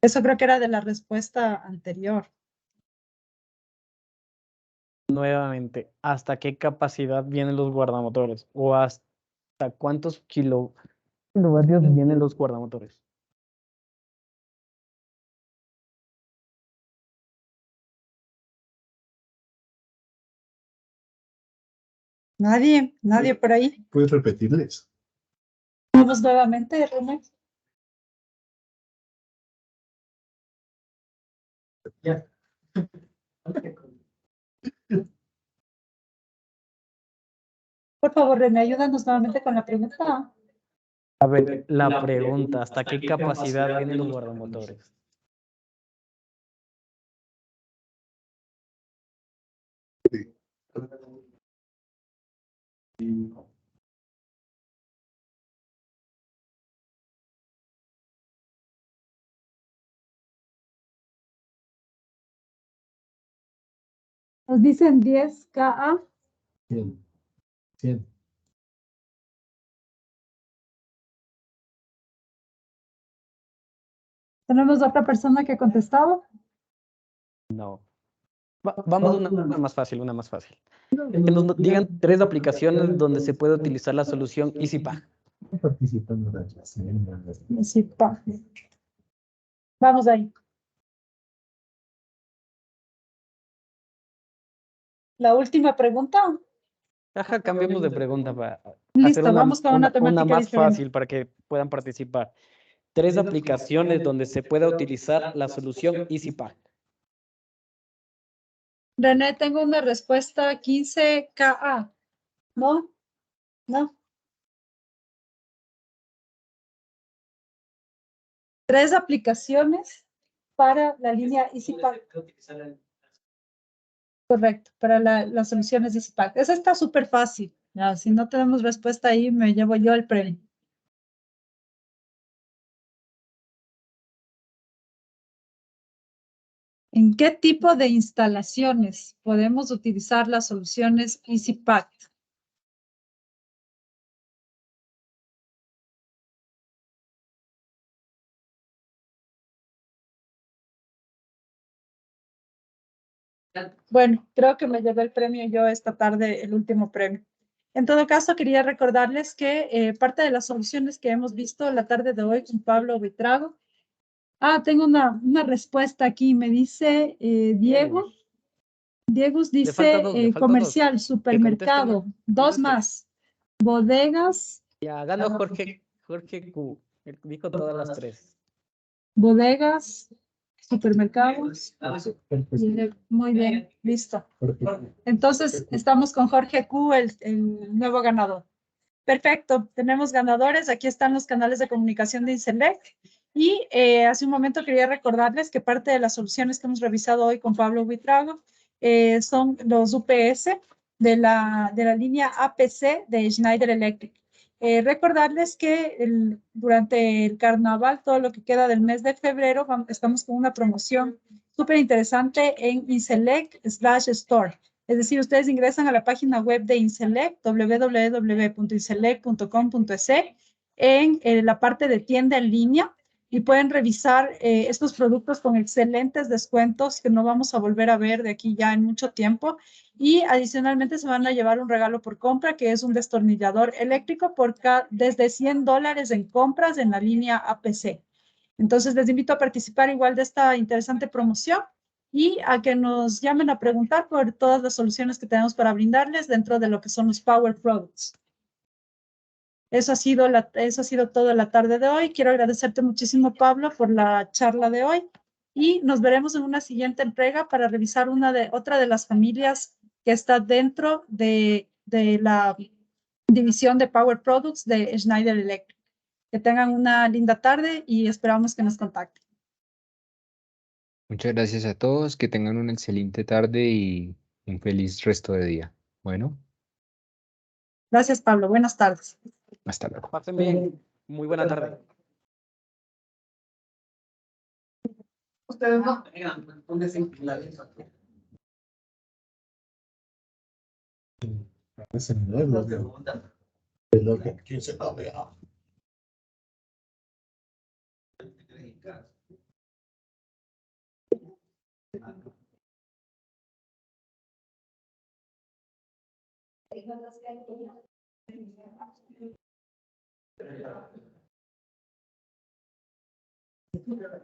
Eso creo que era de la respuesta anterior. Nuevamente, ¿hasta qué capacidad vienen los guardamotores? ¿O hasta cuántos kilovatios vienen los guardamotores? Nadie por ahí. ¿Puedes repetirles? Vamos nuevamente, René. Por favor, René, ayúdanos nuevamente con la pregunta. A ver, la pregunta, ¿hasta qué capacidad vienen los guardamotores? Nos dicen 10 KA. 100. 100. ¿Tenemos otra persona que ha contestado? No. Vamos a una más fácil, una más fácil. Que nos digan 3 aplicaciones donde se puede utilizar la solución EasyPack. Participando de la Sí, pa. Vamos ahí. La última pregunta. Ajá, cambiemos de pregunta para hacer Listo, vamos con una temática más diferente. fácil para que puedan participar. 3 aplicaciones donde se pueda utilizar la solución EasyPack. René, tengo una respuesta 15 KA. ¿No? ¿No? 3 aplicaciones para la línea EasyPack. Correcto, para las soluciones EasyPack. Esa está súper fácil. Ya, si no tenemos respuesta ahí, me llevo yo el premio. ¿En qué tipo de instalaciones podemos utilizar las soluciones EasyPack? Bueno, creo que me llevé el premio yo esta tarde, el último premio. En todo caso, quería recordarles que parte de las soluciones que hemos visto la tarde de hoy con Pablo Buitrago. Tengo una respuesta aquí. Me dice Diego. Diego Le dice falta dos, le falta comercial, dos. supermercado, dos Conteste. más. Bodegas, Ya ganó Jorge Q. Él dijo todas las tres. bodegas, supermercados. Muy bien, listo. Entonces, estamos con Jorge Q, el nuevo ganador. Perfecto, tenemos ganadores. Aquí están los canales de comunicación de Inselec. Y hace un momento quería recordarles que parte de las soluciones que hemos revisado hoy con Pablo Buitrago son los UPS de la línea APC de Schneider Electric. Recordarles que durante el carnaval, todo lo que queda del mes de febrero, estamos con una promoción súper interesante en Inselec/Store. Es decir, ustedes ingresan a la página web de Inselec, www.inselec.com.es, en la parte de tienda en línea y pueden revisar estos productos con excelentes descuentos que no vamos a volver a ver de aquí ya en mucho tiempo. Y adicionalmente se van a llevar un regalo por compra, que es un destornillador eléctrico desde $100 en compras en la línea APC. Entonces, les invito a participar igual de esta interesante promoción y a que nos llamen a preguntar por todas las soluciones que tenemos para brindarles dentro de lo que son los Power Products. Eso ha sido todo la tarde de hoy. Quiero agradecerte muchísimo, Pablo, por la charla de hoy y nos veremos en una siguiente entrega para revisar otra de las familias que está dentro de la división de Power Products de Schneider Electric. Que tengan una linda tarde y esperamos que nos contacten. Muchas gracias a todos, que tengan una excelente tarde y un feliz resto de día. Bueno, Gracias, Pablo. Buenas tardes. hasta luego. Pasen bien. Muy buena tarde. Ustedes no. Ese no es lo que- es lo que 15 no vea.